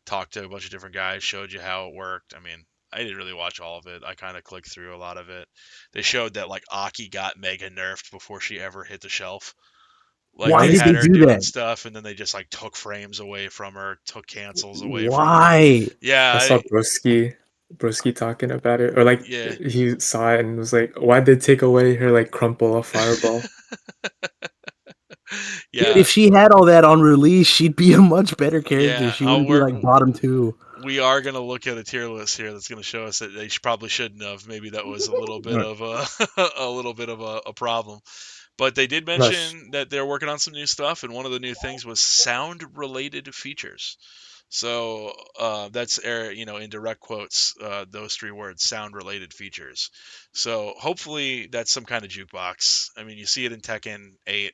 talked to a bunch of different guys, showed you how it worked. I mean, I didn't really watch all of it. I kind of clicked through a lot of it. They showed that like Aki got mega nerfed before she ever hit the shelf. Like Why they did What? had they her do doing that? stuff, and then they just like took frames away from her, took cancels away from her. Why? Yeah, I saw Broski talking about it, or like yeah, he saw it and was like, "Why'd they take away her like crumple a fireball?" Dude, yeah, if she had all that on release, she'd be a much better character. yeah. She wouldn't be like bottom two. We are gonna look at a tier list here that's gonna show us that they probably shouldn't have. Maybe that was a little bit Right. of a a little bit of a problem. But they did Rush. mention that they're working on some new stuff, and one of the new things was sound-related features. So that's in direct quotes, those three words, sound-related features. So hopefully that's some kind of jukebox. I mean, you see it in Tekken 8,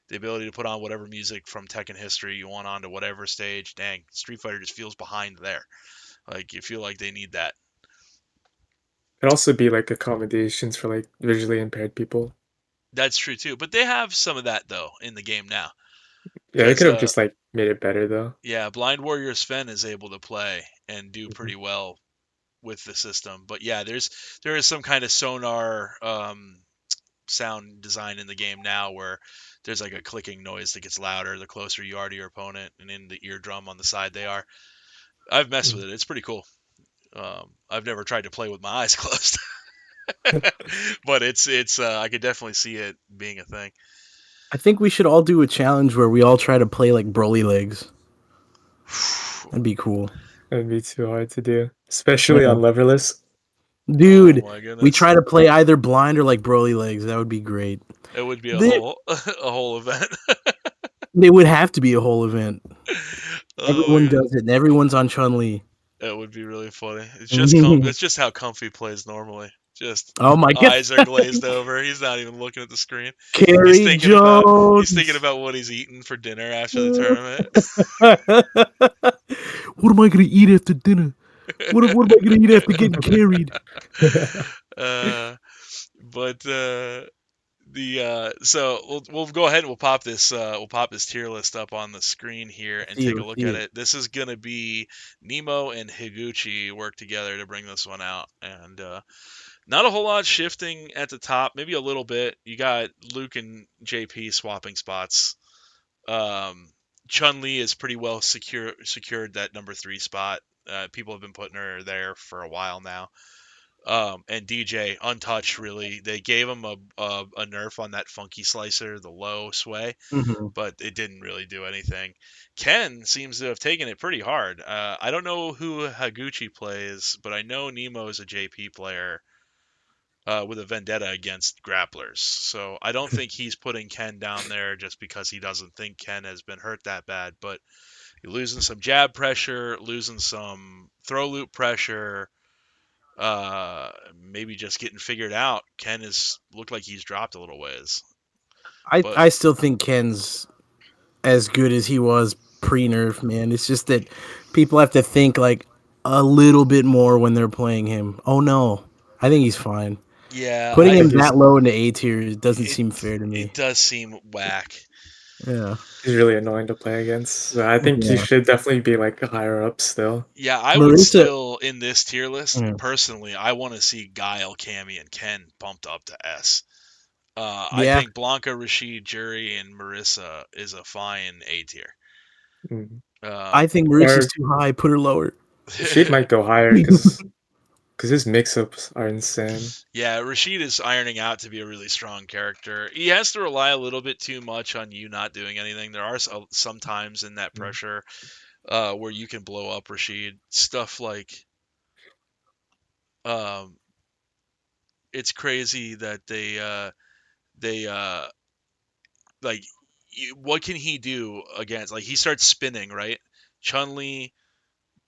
the ability to put on whatever music from Tekken history you want onto whatever stage. Dang, Street Fighter just feels behind there. Like you feel like they need that. It'd also be like accommodations for like visually impaired people. That's true too. But they have some of that though in the game now. Yeah, they Because could have just like made it better though. yeah, Blind Warrior Sven is able to play and do Mhm. pretty well with the system. But yeah, there is some kind of sonar sound design in the game now where there's like a clicking noise that gets louder the closer you are to your opponent, and in the eardrum on the side they are. I've messed with Mhm. it. It's pretty cool. I've never tried to play with my eyes closed, but it's I could definitely see it being a thing. I think we should all do a challenge where we all try to play like Broly legs. That'd be cool. That'd be too hard to do, especially Yeah. on leverless. Oh Dude, my we goodness, try to play either blind or like Broly legs. That would be great. it would be a They, whole a whole event. they would have to be a whole event. Oh my Everyone goodness. does it, and everyone's on Chun Li. It would be really funny. It's just Oh it's just how Comfy plays normally. Just my god. eyes are glazed over. He's not even looking at the screen. He's Carrie thinking about he's thinking Jones. about what he's eating for dinner after the tournament. What am I gonna eat after dinner? What am I gonna eat after getting carried? uh, but the so we'll go ahead and we'll pop this tier list up on the screen here and See take a you, look see at it. it. This is gonna be Nemo and Higuchi work together to bring this one out, and not a whole lot shifting at the top, maybe a little bit. You got Luke and JP swapping spots. Um, Chun Li is pretty well secured that number 3 spot. People have been putting her there for a while now. And DJ untouched really. They gave him a nerf on that funky slicer, the low sway, Mhm. but it didn't really do anything. Ken seems to have taken it pretty hard. I don't know who Higuchi plays, but I know Nemo is a JP player with a vendetta against grapplers. So I don't think he's putting Ken down there just because he doesn't think Ken has been hurt that bad. But you're losing some jab pressure, losing some throw loop pressure, maybe just getting figured out. Ken has looked like he's dropped a little ways. But I still think Ken's as good as he was pre nerf, man. It's just that people have to think like a little bit more when they're playing him. Oh no. I think he's fine. yeah, Putting I I think him he's that low into A tier doesn't it seem fair to it me. does seem whack. he's Yeah. really annoying to play against. So I think he Yeah. should definitely be like higher up still. Yeah, I would Marissa. still in this tier list Mm. personally. I want to see Guile, Cammy, and Ken bumped up to S. I Yeah. think Blanca, Rashid, Jury, and Marissa is a fine A tier. Mm. I Um, think Marissa's Or too high. Put her lower. Rashid might go higher because his mix-ups are insane. yeah, Rashid is ironing out to be a really strong character. He has to rely a little bit too much on you not doing anything. There are some times in that Mm. pressure where you can blow up Rashid. Stuff like um, it's crazy that they like what can he do against like he starts spinning right Chun Li,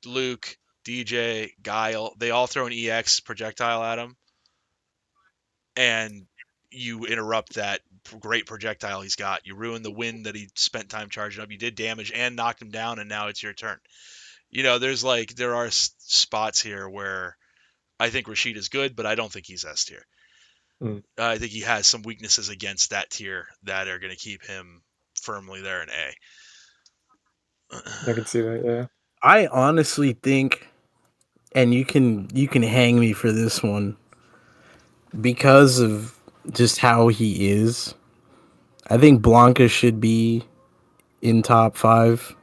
Luke, DJ, Guile, they all throw an EX projectile at him, and you interrupt that great projectile he's got. You ruin the wind that he spent time charging up. You did damage and knocked him down, and now it's your turn. There are spots here where I think Rashid is good, but I don't think he's S tier. I think he has some weaknesses against that tier that are going to keep him firmly there in A. I can see that. Yeah. I honestly think, and you can hang me for this one because of just how he is. I think Blanca should be in top 5.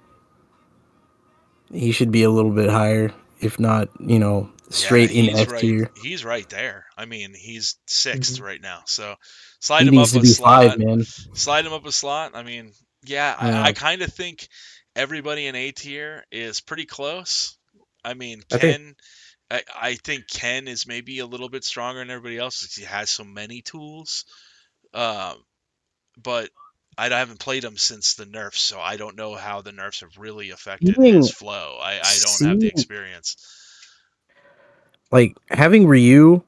He should be a little bit higher, if not, Yeah, straight in S tier. He's right there. I mean, he's 6th Mhm. right now. So He slide him needs up to a be 5, slot. man. Slide him up a slot. I mean, yeah, I Yeah. kind of think everybody in A tier is pretty close. I mean, I think I think Ken is maybe a little bit stronger than everybody else because he has so many tools. Um, but I haven't played him since the nerfs, so I don't know how the nerfs have really affected his Seeing, flow. I don't have the seeing, experience. like having Ryu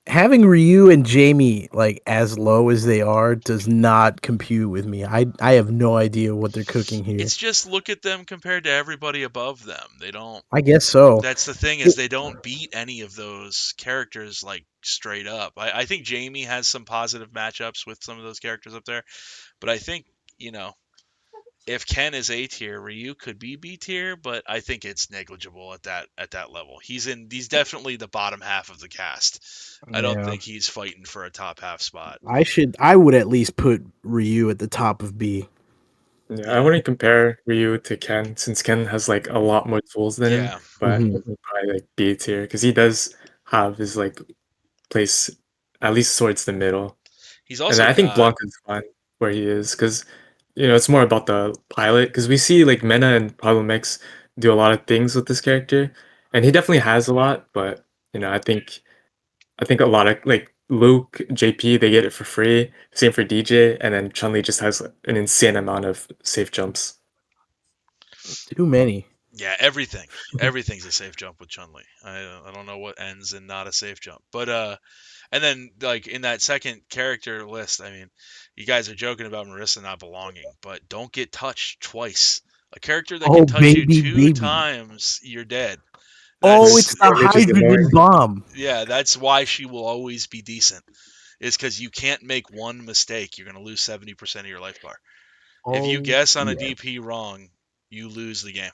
and Jamie like as low as they are does not compute with me. I have no idea what they're cooking here. It's just look at them compared to everybody above them. They don't. I guess so. That's the thing is It- they don't beat any of those characters like straight up. I think Jamie has some positive matchups with some of those characters up there, but I think you know if Ken is A tier, Ryu could be B tier, but I think it's negligible at that level. He's definitely the bottom half of the cast. I don't yeah. think he's fighting for a top half spot. I would at least put Ryu at the top of B. yeah, I Yeah. wouldn't compare Ryu to Ken since Ken has like a lot more tools than him, Yeah. but Mhm. probably like B tier because he does have his like place at least towards the middle. He's And also I think got Blanca's fine where he is because it's more about the pilot because we see like Mena and Problem X do a lot of things with this character, and he definitely has a lot. But I think a lot of like Luke, JP, they get it for free. Same for DJ, and then Chun Li just has an insane amount of safe jumps. Too many. yeah, everything. Everything's a safe jump with Chun Li. I don't know what ends in not a safe jump. But and then like in that second character list, I mean, you guys are joking about Marissa not belonging, but don't get touched twice. A character that can Oh touch you baby, two baby. times, you're dead. Oh, Which it's That's the which is hydrogen annoying. bomb. yeah, that's why she will always be decent. Is because you can't make one mistake. You're gonna lose 70% of your life bar. If you Oh guess on a yeah. DP wrong, you lose the game.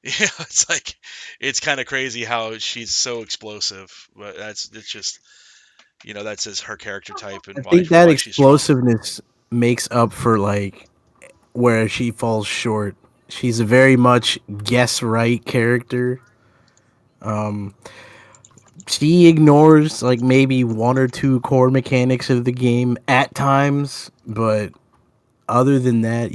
Yeah, it's like it's kind of crazy how she's so explosive, but it's just that's just her character type I and think that why she's strong. explosiveness makes up for like where she falls short. She's a very much guess right character. Um, she ignores like maybe one or two core mechanics of the game at times, but other than that,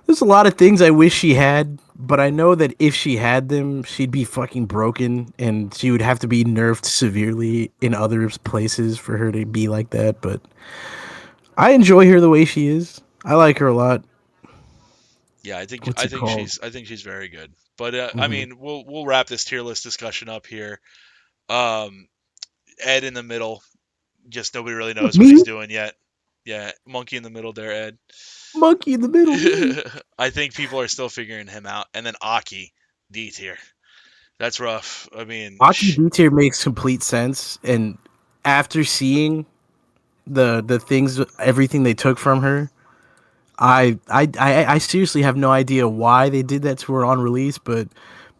there's a lot of things I wish she had, but I know that if she had them, she'd be fucking broken and she would have to be nerfed severely in other places for her to be like that, but I enjoy her the way she is. I like her a lot. Yeah, What's it called? I think she's very good. But I Hmm. mean, we'll wrap this tier list discussion up here. Um, Ed in the middle, just nobody really knows what Me? he's doing yet. Yeah, monkey in the middle there, Ed. Monkey in the middle, me. I think people are still figuring him out. And then Aki, D tier. That's rough. I mean, Aki B tier makes complete sense, and after seeing the things, everything they took from her, I seriously have no idea why they did that to her on release, but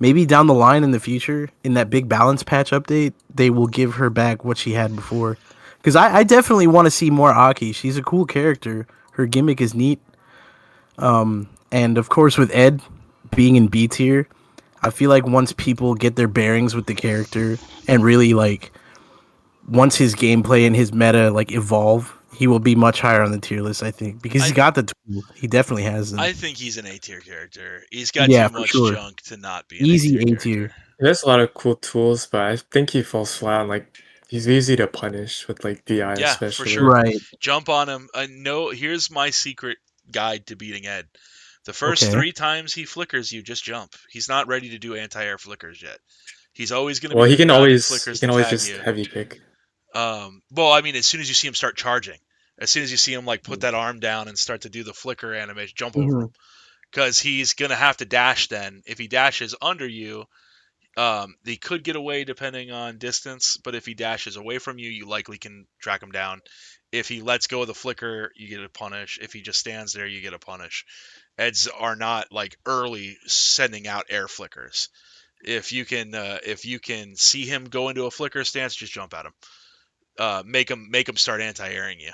maybe down the line in the future, in that big balance patch update, they will give her back what she had before. Because I definitely want to see more Aki. She's a cool character. Her gimmick is neat. And of course, with Ed being in B tier, I feel like once people get their bearings with the character and really like once his gameplay and his meta like evolve, he will be much higher on the tier list. I think because I he's got the tools. He definitely has them. I think he's an A tier character. He's got Yeah, too for much sure. junk to not be an A Easy tier A character. tier. He has a lot of cool tools, but I think he falls flat. Like he's easy to punish with like DI Yeah, for especially. sure. Right. Jump on him. No, here's my secret guide to beating Ed. The first Okay. 3 times he flickers you, just jump. He's not ready to do anti-air flickers yet. He's always going to Well, be he the can guy who always he flickers can to always tag just you. heavy pick. Well, I mean, as soon as you see him start charging, as soon as you see him like put that arm down and start to do the flicker animation, jump over Hmm. him because he's gonna have to dash. Then, if he dashes under you, He could get away depending on distance, but if he dashes away from you, you likely can track him down. If he lets go of the flicker, you get a punish. If he just stands there, you get a punish. Eds are not like early sending out air flickers. If you can see him go into a flicker stance, just jump at him. Make him start anti-airing you.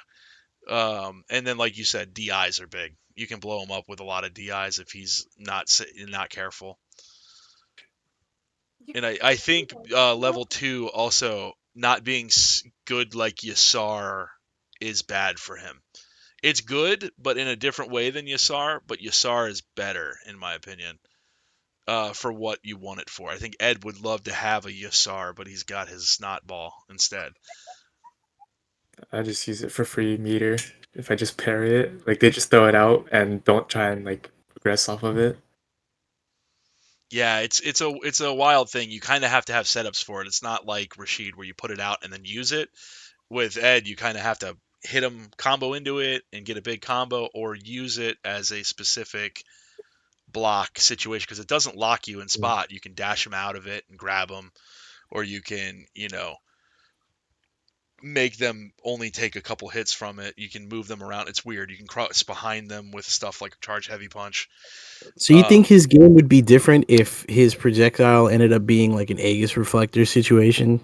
And then like you said, DIs are big. You can blow him up with a lot of DIs if he's not careful. And I think level 2 also not being good like Yasar is bad for him. It's good, but in a different way than Yasar. But Yasar is better, in my opinion, for what you want it for. I think Ed would love to have a Yasar, but he's got his snot ball instead. I just use it for free meter. If I just parry it, like they just throw it out and don't try and like progress off of it. Yeah, it's a wild thing. You kind of have to have setups for it. It's not like Rashid where you put it out and then use it. With Ed, you kind of have to hit him combo into it and get a big combo, or use it as a specific block situation because it doesn't lock you in spot. You can dash him out of it and grab him, or you can make them only take a couple hits from it. You can move them around. It's weird. You can cross behind them with stuff like charge heavy punch. So you think his game would be different if his projectile ended up being like an Aegis reflector situation?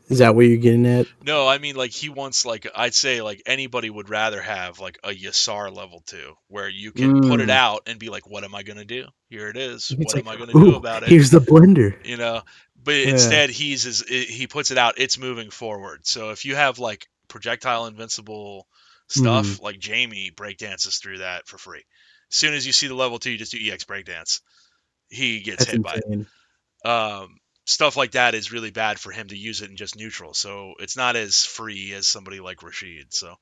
Is that what you're getting at? No, I mean like he wants like I'd say like anybody would rather have like a Yasar level 2 where you can put it Mm. out and be like, what am I gonna do? Here it is. It's What like, am I gonna do ooh, about it? here's the blender. You know, but Yeah. instead he puts it out. It's moving forward. So if you have like projectile invincible Mm. stuff, like Jamie breakdances through that for free. As soon as you see the level 2, you just do EX breakdance. He gets That's hit by it. insane. Stuff like that is really bad for him to use it in just neutral. So it's not as free as somebody like Rashid. So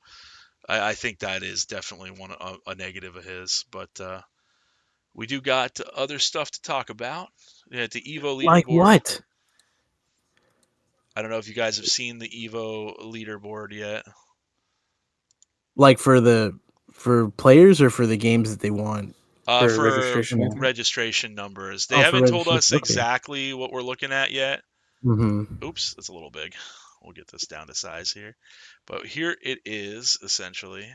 I think that is definitely a negative of his. But we do got other stuff to talk about. Yeah, the Evo Like leaderboard. what? I don't know if you guys have seen the Evo leaderboard yet. Like for players or for the games that they want? For For registration, I think. registration numbers, they Oh, for haven't told registration. us Okay. exactly what we're looking at yet. Mm-hmm. Oops, that's a little big. We'll get this down to size here. But here it is, essentially,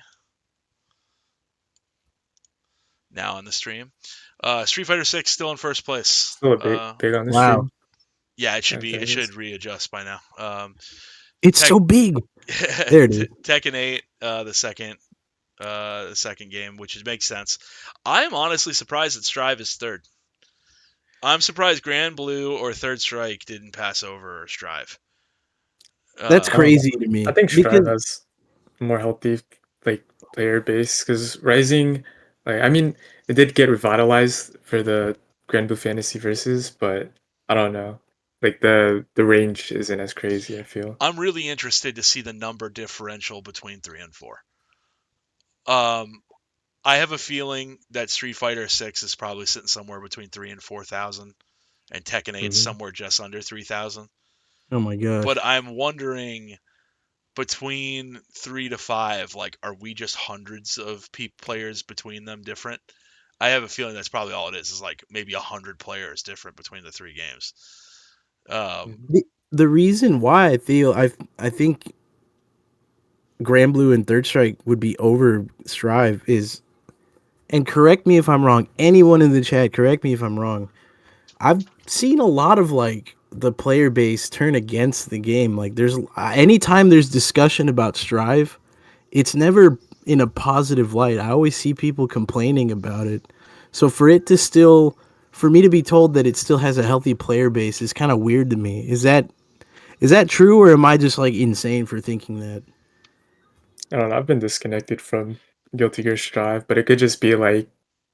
now on the stream. Street Fighter 6 still in first place. Still a big on the Wow. stream. Yeah, it should As be. that It is. should readjust by now. It's Tech, so big. There it is. Tekken 8, the second game, which makes sense. I am honestly surprised that Strive is third. I'm surprised Grand Blue or Third Strike didn't pass over Strive. That's I don't know. crazy to I me think Strive because has a more healthy like player base because Rising, like I mean, it did get revitalized for the Grand Blue Fantasy versus, but I don't know. Like the range isn't as crazy, I feel. I'm really interested to see the number differential between 3 and 4. Um, I have a feeling that Street Fighter 6 is probably sitting somewhere between 3 and 4,000, and Tekken 8 Hmm. somewhere just under 3,000. oh my But gosh. I'm wondering between 3 to 5, like, are we just hundreds of players between them different? I have a feeling that's probably all it is like maybe 100 players different between the three games. Um, Hmm. The reason why I think Grand Blue and Third Strike would be over Strive is, and correct me if I'm wrong. Anyone in the chat, correct me if I'm wrong. I've seen a lot of like the player base turn against the game. Like there's anytime there's discussion about Strive, it's never in a positive light. I always see people complaining about it. So for me to be told that it still has a healthy player base is kind of weird to me. Is that true, or am I just like insane for thinking that? I don't know. I've been disconnected from Guilty Gear Strive, but it could just be like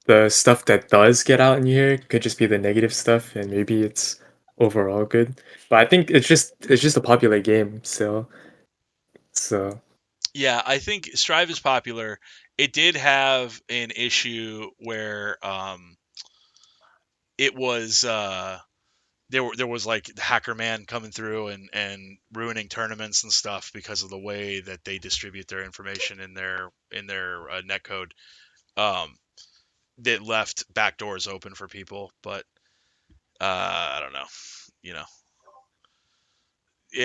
the stuff that does get out in here could just be the negative stuff, and maybe it's overall good. But I think it's just a popular game still. So yeah, I think Strive is popular. It did have an issue where it was there was like the hacker man coming through and ruining tournaments and stuff because of the way that they distribute their information in their net code. Um, that left back doors open for people, but I don't know. You know,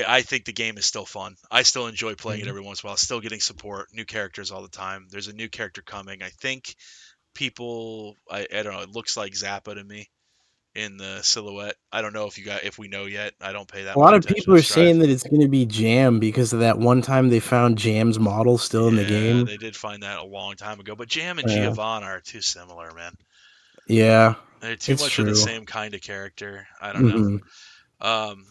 I think the game is still fun. I still enjoy playing it every once in a while. Still getting support, new characters all the time. There's a new character coming. I think people, I don't know. It looks like Zappa to me in the silhouette. I don't know if we know yet. I don't pay that A much lot of attention people to are Strive. saying that it's going to be Jam because of that one time they found Jam's model still in the Yeah, game. they did find that a long time ago. But Jam and Yeah, Giovanna are too similar, man. yeah, They're too it's much of the true. same kind of character. I don't know. hmm Um,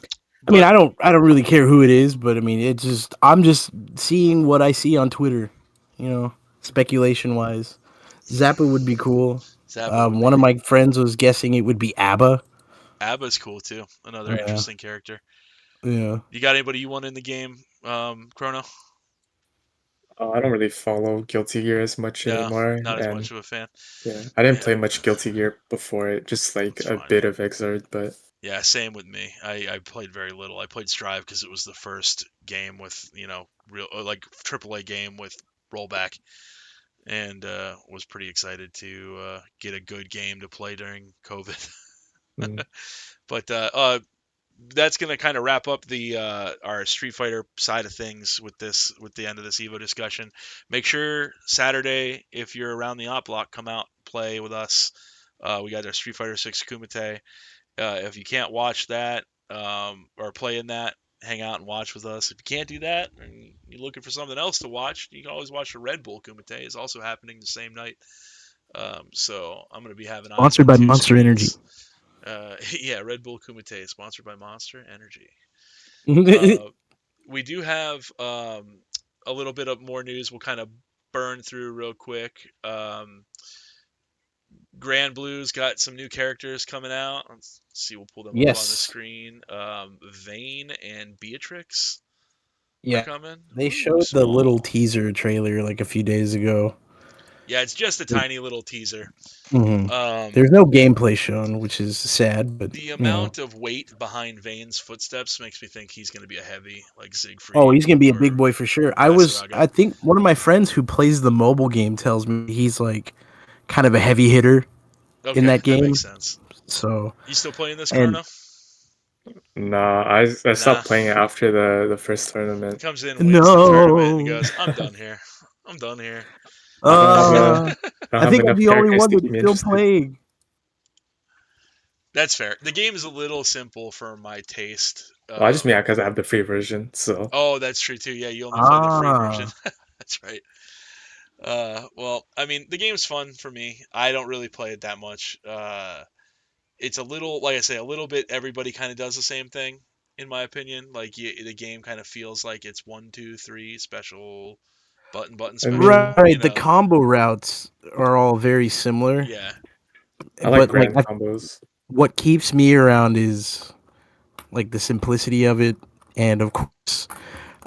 I mean, but I don't really care who it is, but I mean, I'm just seeing what I see on Twitter, speculation wise. Zappa would be cool. Zappa would be One of my cool. friends was guessing it would be ABBA. Abba's cool too. Another Yeah, interesting character. yeah. You got anybody you want in the game, Chrono? I don't really follow Guilty Gear as much No, anymore, not as much and of a fan. yeah, I didn't Yeah, play much Guilty Gear before it, just like that's a fine. bit of Exord, but Yeah, same with me. I played very little. I played Strive because it was the first game with real like AAA game with rollback, and was pretty excited to get a good game to play during COVID. mm, But that's gonna kind of wrap up the our Street Fighter side of things with the end of this Evo discussion. Make sure Saturday, if you're around the OppBlock, come out play with us. We got our Street Fighter 6 Kumite. If you can't watch that or play in that, hang out and watch with us. If you can't do that and you're looking for something else to watch, you can always watch the Red Bull Kumite. It's also happening the same night. So I'm going to be having eyes Sponsored on by two Monster Energy. screens. Yeah, Red Bull Kumite is sponsored by Monster Energy. We do have a little bit of more news. We'll kind of burn through real quick. Grand Blue's got some new characters coming out. Let's see, we'll pull them up on the Yes. screen. Vane and Beatrix are Yeah. coming. They Ooh, showed the little small. teaser trailer like a few days ago. Yeah, it's just a tiny little teaser. hmm Um, There's no gameplay shown, which is sad, but the amount of weight behind Vane's footsteps makes me think he's going to be a heavy, like Oh, Siegfried he's gonna be a big or boy for sure. Masaraga. I think one of my friends who plays the mobile game tells me he's like kind of a heavy hitter in Okay, that that makes game. sense. So, You still playing this, and Chrono? nah, I Nah. stopped playing it after the first tournament. Comes in, wins the tournament, and no, goes, "I'm done here. I'm done here." I don't have uh, I don't I have think I'm enough the only characters one to that's keep me still interested. playing. That's fair. The game is a little simple for my taste. Well, I just mean because I have the free version, so Oh, that's true too. Yeah, you only play the free version. Ah, That's right. Well, I mean, the game's fun for me. I don't really play it that much. It's a little, like I say, a little bit. Everybody kind of does the same thing, in my opinion. Like the game kind of feels like it's 1, 2, 3 special, button I mean, special. right. The combo routes are all very similar, Yeah, I like but like grand combos. what keeps me around is like the simplicity of it, and of course,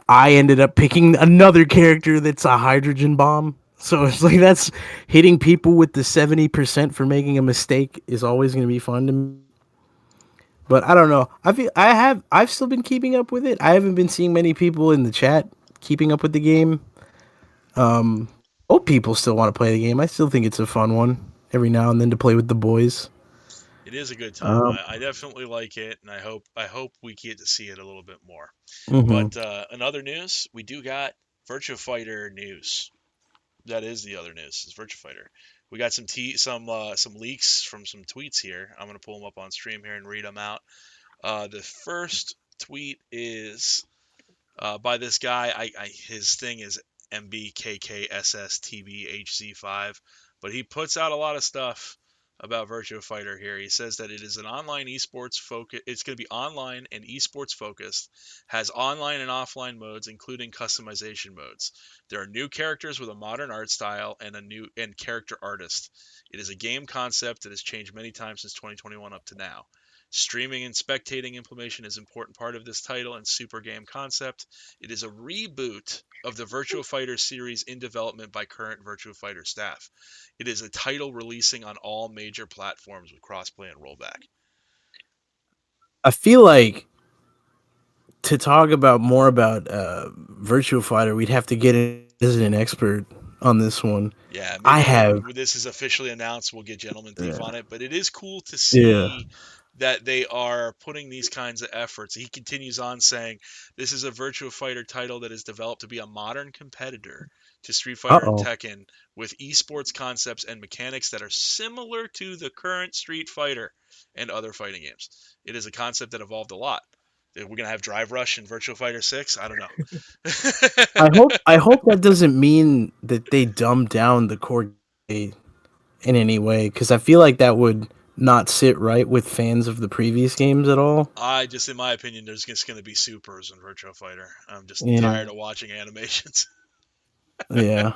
I ended up picking another character that's a hydrogen bomb. So it's like that's hitting people with the 70% for making a mistake is always going to be fun to me. But I don't know. I've still been keeping up with it. I haven't been seeing many people in the chat keeping up with the game. Old people still want to play the game. I still think it's a fun one every now and then to play with the boys. it is a good time. Um, I definitely like it, and I hope we get to see it a little bit more. mhm. But in other news, we do got Virtua Fighter news. That is the other news. Is Virtua Fighter. We got some leaks from some tweets here. I'm gonna pull them up on stream here and read them out. The first tweet is by this guy. His thing is MBKKSSTBHZ5, but he puts out a lot of stuff about Virtua Fighter here. He says that it is an online esports focus. It's going to be online and esports focused. Has online and offline modes, including customization modes. There are new characters with a modern art style and a new and character artist. It is a game concept that has changed many times since 2021 up to now. Streaming and spectating information is an important part of this title and super game concept. It is a reboot of the Virtua Fighter series in development by current Virtua Fighter staff. It is a title releasing on all major platforms with crossplay and rollback. I feel like to talk about more about Virtua Fighter, we'd have to get in as an expert on this one. Yeah, I maybe have, when this is officially announced, we'll get Gentleman Thief yeah, on it. But it is cool to yeah. see that they are putting these kinds of efforts. He continues on saying, "This is a Virtua Fighter title that is developed to be a modern competitor to Street Fighter and Uh-oh. Tekken with esports concepts and mechanics that are similar to the current Street Fighter and other fighting games. It is a concept that evolved a lot. We're going to have Drive Rush in Virtua Fighter 6? I don't know." I hope that doesn't mean that they dumb down the core gameplay in any way, because I feel like that would not sit right with fans of the previous games at all. In my opinion, there's just going to be supers in Virtua Fighter. I'm just Yeah, tired of watching animations. yeah.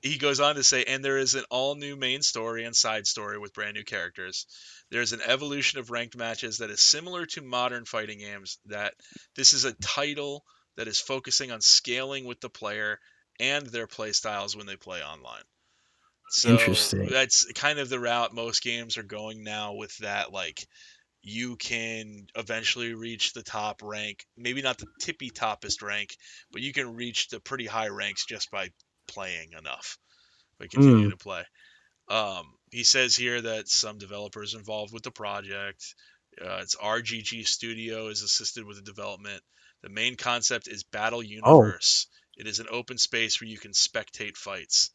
He goes on to say, and there is an all new main story and side story with brand new characters. There's an evolution of ranked matches that is similar to modern fighting games. That this is a title that is focusing on scaling with the player and their play styles when they play online. So Interesting. that's kind of the route most games are going now with that. Like, you can eventually reach the top rank, maybe not the tippy toppest rank, but you can reach the pretty high ranks just by playing enough, by continuing Mm. to play. He says here that some developers involved with the project. It's RGG Studio is assisted with the development. The main concept is Battle Oh, Universe. It is an open space where you can spectate fights.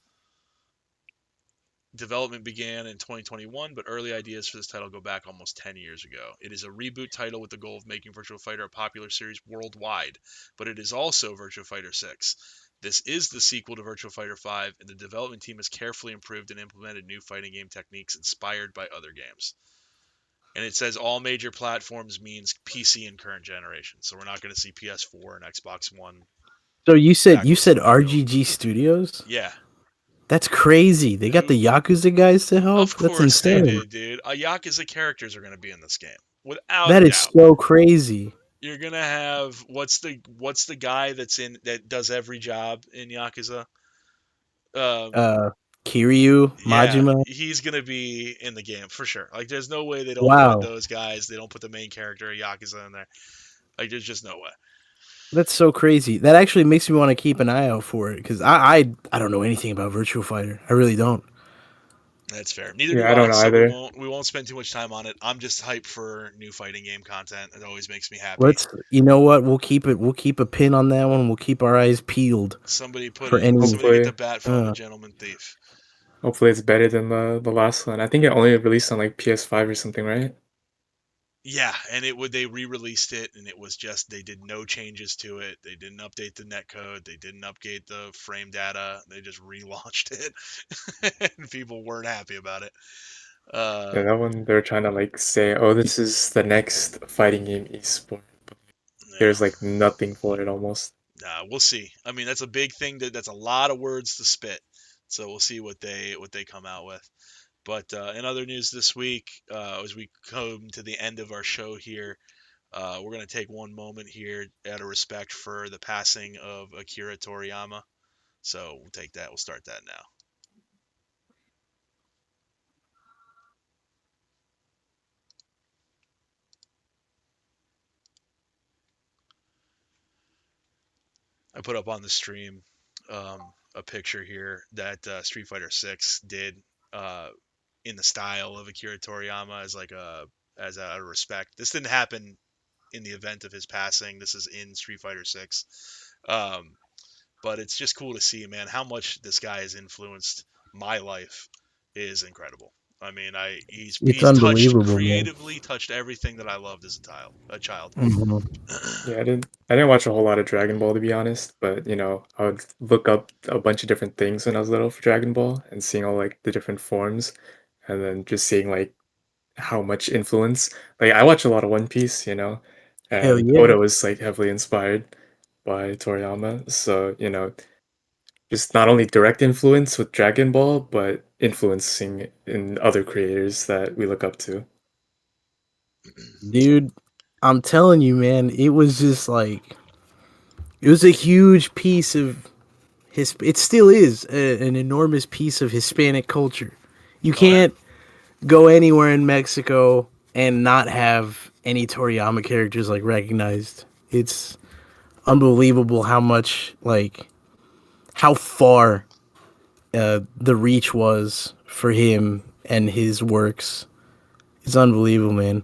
Development began in 2021, but early ideas for this title go back almost 10 years ago. It is a reboot title with the goal of making Virtua Fighter a popular series worldwide, but it is also Virtua Fighter 6. This is the sequel to Virtua Fighter 5, and the development team has carefully improved and implemented new fighting game techniques inspired by other games. And it says all major platforms means PC and current generation, so we're not going to see PS4 and Xbox One so you said backwards compatible. RGG Studios? Yeah. That's crazy. They got the Yakuza guys to Of help. That's course they insane. did, dude. Yakuza characters are going to be in this game, without a That is doubt. so crazy. You're gonna have what's the guy that does every job in Yakuza? Um, Uh, Kiryu, yeah, Majima. he's gonna be in the game for sure. Like, there's no way they don't put Wow, those guys. They don't put the main character of Yakuza in there. Like, there's just no way. that's so crazy. That actually makes me want to keep an eye out for it, because I don't know anything about Virtual Fighter. I really don't. That's fair. Neither Yeah, do I don't I, know so we either. won't spend too much time on it. I'm just hyped for new fighting game content. It always makes me happy. Let's. You know what? We'll keep it. We'll keep a pin on that one. We'll keep our eyes peeled for any. Somebody get the Hopefully, bat phone to Uh, Gentleman Thief. hopefully it's better than the last one. I think it only released on like PS5 or something, right? Yeah, and they re-released it, and it was just they did no changes to it. They didn't update the netcode. They didn't update the frame data. They just relaunched it, and people weren't happy about it. Yeah, Uh, that one they're trying to like say, oh, this is the next fighting game esport. But yeah, there's like nothing for it almost. nah, we'll see. I mean, that's a big thing. That's a lot of words to spit. So we'll see what they come out with. But in other news this week, as we come to the end of our show here, we're going to take one moment here out of respect for the passing of Akira Toriyama. So we'll take that. We'll start that now. I put up on the stream a picture here that Street Fighter 6 did uh, in the style of Akira Toriyama as a respect. This didn't happen in the event of his passing. This is in Street Fighter 6. Um, but it's just cool to see, man, how much this guy has influenced my life is incredible. I mean, it's he's touched unbelievable, man. creatively touched everything that I loved as a child. Mhm. Yeah, I didn't watch a whole lot of Dragon Ball to be honest, but I would look up a bunch of different things when I was little for Dragon Ball and seeing all like the different forms and then just seeing like how much influence. Like I watch a lot of One Piece, Hell and yeah. Oda was like heavily inspired by Toriyama. So, just not only direct influence with Dragon Ball, but influencing in other creators that we look up to. Dude, I'm telling you, man, it was just like it was a huge piece of his. It still is an enormous piece of Hispanic culture. You Oh yeah. can't go anywhere in Mexico and not have any Toriyama characters like recognized. It's unbelievable how much how far the reach was for him and his works. It's unbelievable, man.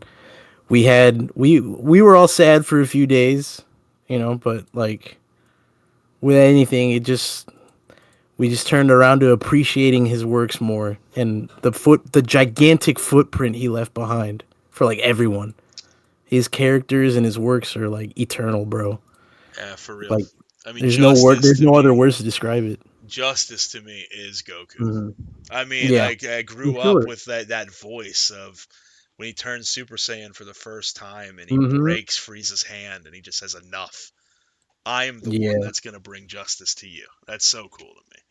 We were all sad for a few days, but like with anything, we just turned around to appreciating his works more and the gigantic footprint he left behind for like everyone. His characters and his works are like eternal, bro. Yeah, for real. Like I mean, there's no other words to describe it. Justice to me is Goku. Hmm. I mean, Yeah, I for grew up sure. with that voice of when he turns Super Saiyan for the first time and he Hmm. breaks Frieza's hand and he just says enough. I am the one Yeah. that's gonna bring justice to you. That's so cool to me.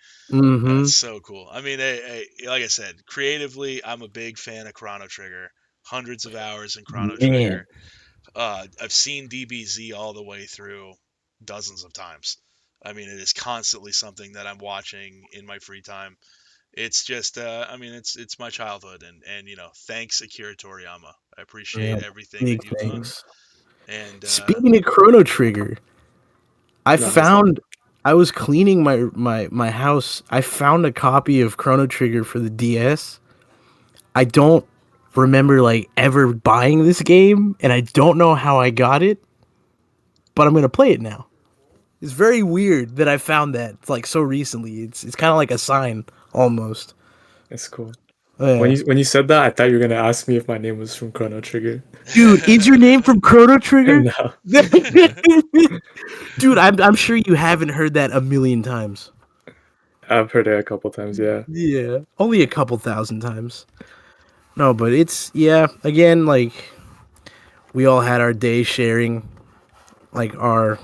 That's Hmm. so cool. I mean, like I said, creatively, I'm a big fan of Chrono Trigger. Hundreds of hours in Chrono Man. Trigger. I've seen DBZ all the way through dozens of times. I mean, it is constantly something that I'm watching in my free time. It's just, I mean, it's my childhood, and thanks Akira Toriyama. I appreciate Yeah. everything Big that you've done, things. and Speaking of Chrono Trigger, I No, how's that? found I was cleaning my house. I found a copy of Chrono Trigger for the DS. I don't remember like ever buying this game, and I don't know how I got it, but I'm gonna play it now. It's very weird that I found that like so recently. It's kind of like a sign almost. It's cool. When Yeah, you said that, I thought you were gonna ask me if my name was from Chrono Trigger. dude, is your name from Chrono Trigger? No, Dude, I'm sure you haven't heard that a million times. I've heard it a couple times. Yeah, Yeah, only a couple thousand times. No, but it's yeah. Again, like we all had our day sharing like our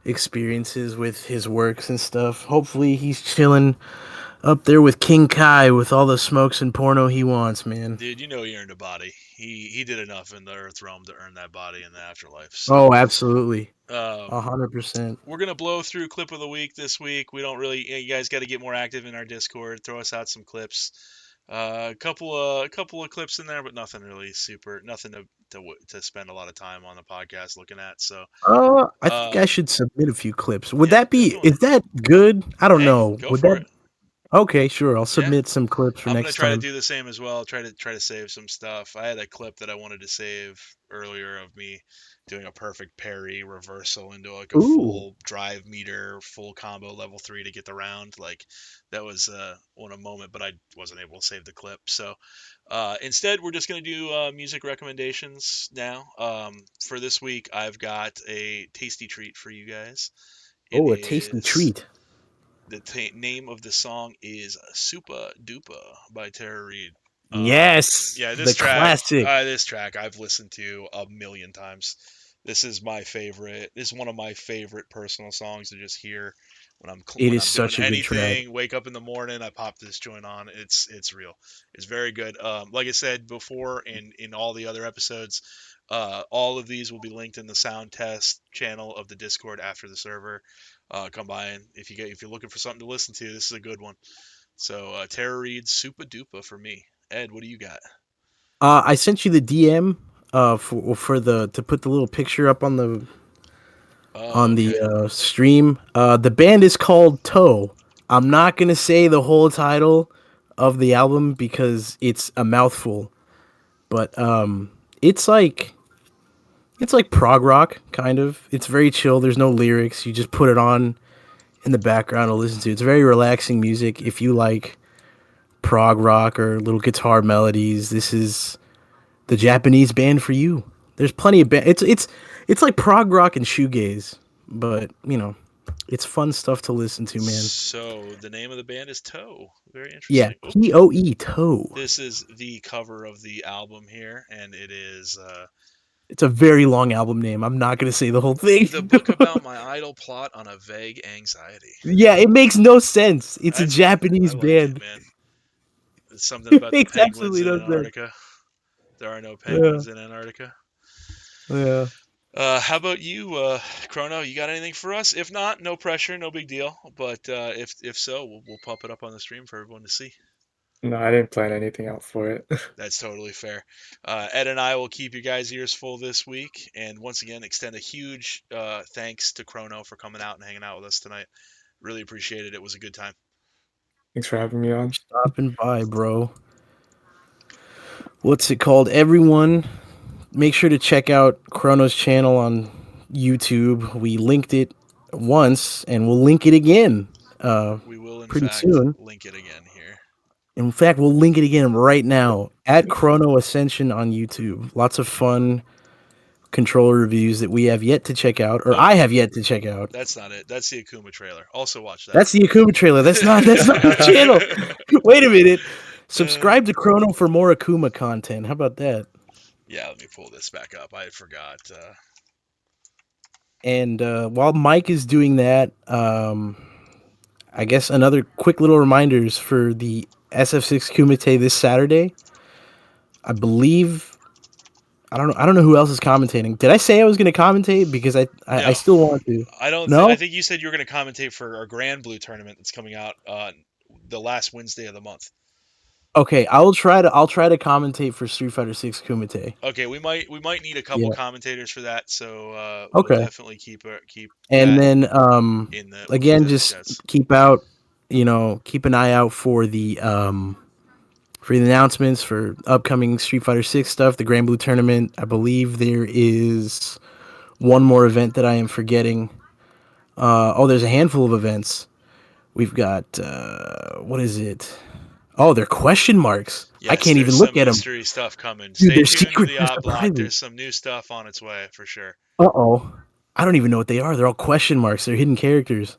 experiences with his works and stuff. Hopefully, he's chilling up there with King Kai with all the smokes and porno he wants, man. Dude, he earned a body. He did enough in the Earth realm to earn that body in the afterlife. So, Oh, absolutely, um, 100%. we're gonna blow through clip of the week this week. We don't really. You guys got to get more active in our Discord. Throw us out some clips. A couple of clips in there, but nothing really super. Nothing to spend a lot of time on the podcast looking at. So, I think I um, should submit a few clips. Would yeah, that be? definitely. Is that good? I don't Hey, know. go Would for that? it. Okay, sure. I'll Yeah, submit some clips for I'm gonna next try to time. do the same as well. Try to save some stuff. I had a clip that I wanted to save earlier of me doing a perfect parry reversal into like a Ooh. full drive meter, full combo level 3 to get the round. Like that was one a moment, but I wasn't able to save the clip. So instead, we're just gonna do music recommendations now. For this week, I've got a tasty treat for you guys. It Oh, a tasty is treat. the name of the song is Supa Dupa by Tara Reid. Yes, Yeah, the classic. this track I've listened to a million times. This is my favorite. This is one of my favorite personal songs to just hear It when is I'm doing such a good track. anything. Wake up in the morning, I pop this joint on. It's real. It's very good. Like I said before, in all the other episodes, all of these will be linked in the sound test channel of the Discord after the server. Come by, and if you're looking for something to listen to, this is a good one. So Tara Reid's Supa Dupa for me. Ed, what do you got? I sent you the DM for the to put the little picture up on Oh, the okay. stream. The band is called Toe. I'm not gonna say the whole title of the album because it's a mouthful, but it's like prog rock kind of. It's very chill. There's no lyrics. You just put it on in the background to listen to. It's very relaxing music. If you like prog rock or little guitar melodies, this is the Japanese band for you. There's plenty of it's like prog rock and shoegaze, but it's fun stuff to listen to, man. So the name of the band is Toe. Very Yeah, interesting. Toe. Toe. This is the cover of the album here, and it is It's a very long album name. I'm not gonna say the whole thing. the book about my idle plot on a vague anxiety. Yeah, it makes no sense. It's a I Japanese like it, band. man. It's something It about the makes penguins absolutely in no sense. Antarctica. There are no Yeah, penguins in Antarctica. yeah. How about you, Chrono? You got anything for us? If not, no pressure, no big deal. But if so, we'll pop it up on the stream for everyone to see. no, I didn't plan anything out for it. That's totally fair. Ed and I will keep you guys' ears full this week. And once again, extend a huge thanks to Chrono for coming out and hanging out with us tonight. Really appreciate it. It was a good time. Thanks for having me on. Stopping by, bro. what's it called? Everyone, make sure to check out Chrono's channel on YouTube. We linked it once, and we'll link it again We will, in pretty fact, soon. link it again here. In fact, we'll link it again right now at Chrono Ascension on YouTube. Lots of fun controller reviews that we have yet to check out, or Oh, I have yet to check out. that's not it. That's the Akuma trailer. Also watch that. That's the Akuma trailer. That's not the channel. Wait a minute. Subscribe to Chrono for more Akuma content. How about that? Yeah, let me pull this back up. I forgot. And while Mike is doing that, I guess another quick little reminders for the SF6 Kumite this Saturday. I believe I don't know who else is commentating. Did I say I was going to commentate? Because I No. still want to. I don't. No. I think you said you were going to commentate for our Grand Blue tournament that's coming out the last Wednesday of the month. Okay, I'll try to commentate for Street Fighter 6 Kumite. Okay, we might need a couple commentators for that, so we'll Okay. definitely keep And that then in the again, just chats. keep an eye out for the announcements for upcoming Street Fighter 6 stuff, the Grand Blue tournament. I believe there is one more event that I am forgetting. There's a handful of events. We've got what is it? Oh, they're question marks. Yes, I can't even there's look some at them. mystery stuff coming. Dude, Stay they're tuned to secret. the They're OppBlock. surprising. There's some new stuff on its way for sure. Uh-oh. I don't even know what they are. They're all question marks. They're hidden characters.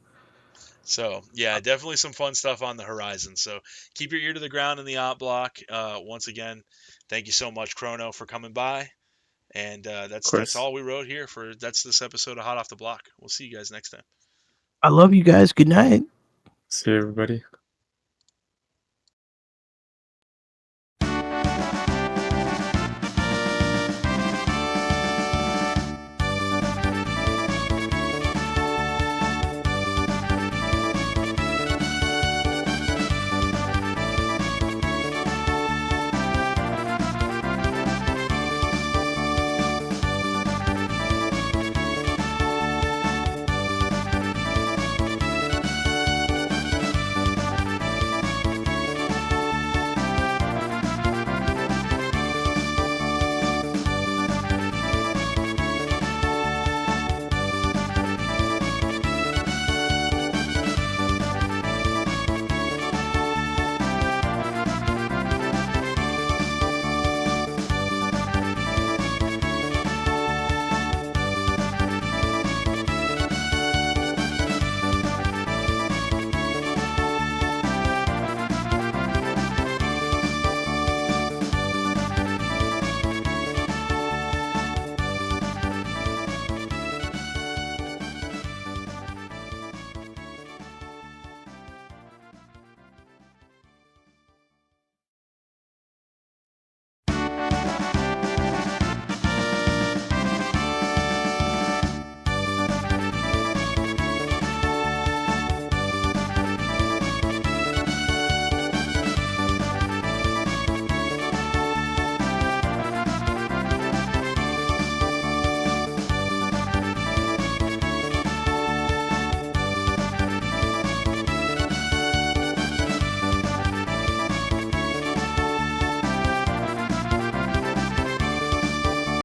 So yeah, definitely some fun stuff on the horizon. So keep your ear to the ground in the OppBlock. Once again, thank you so much, Chrono, for coming by. And Of that's course. all we wrote here for that's this episode of Hot Off the Block. We'll see you guys next time. I love you guys. Good night. See you, everybody.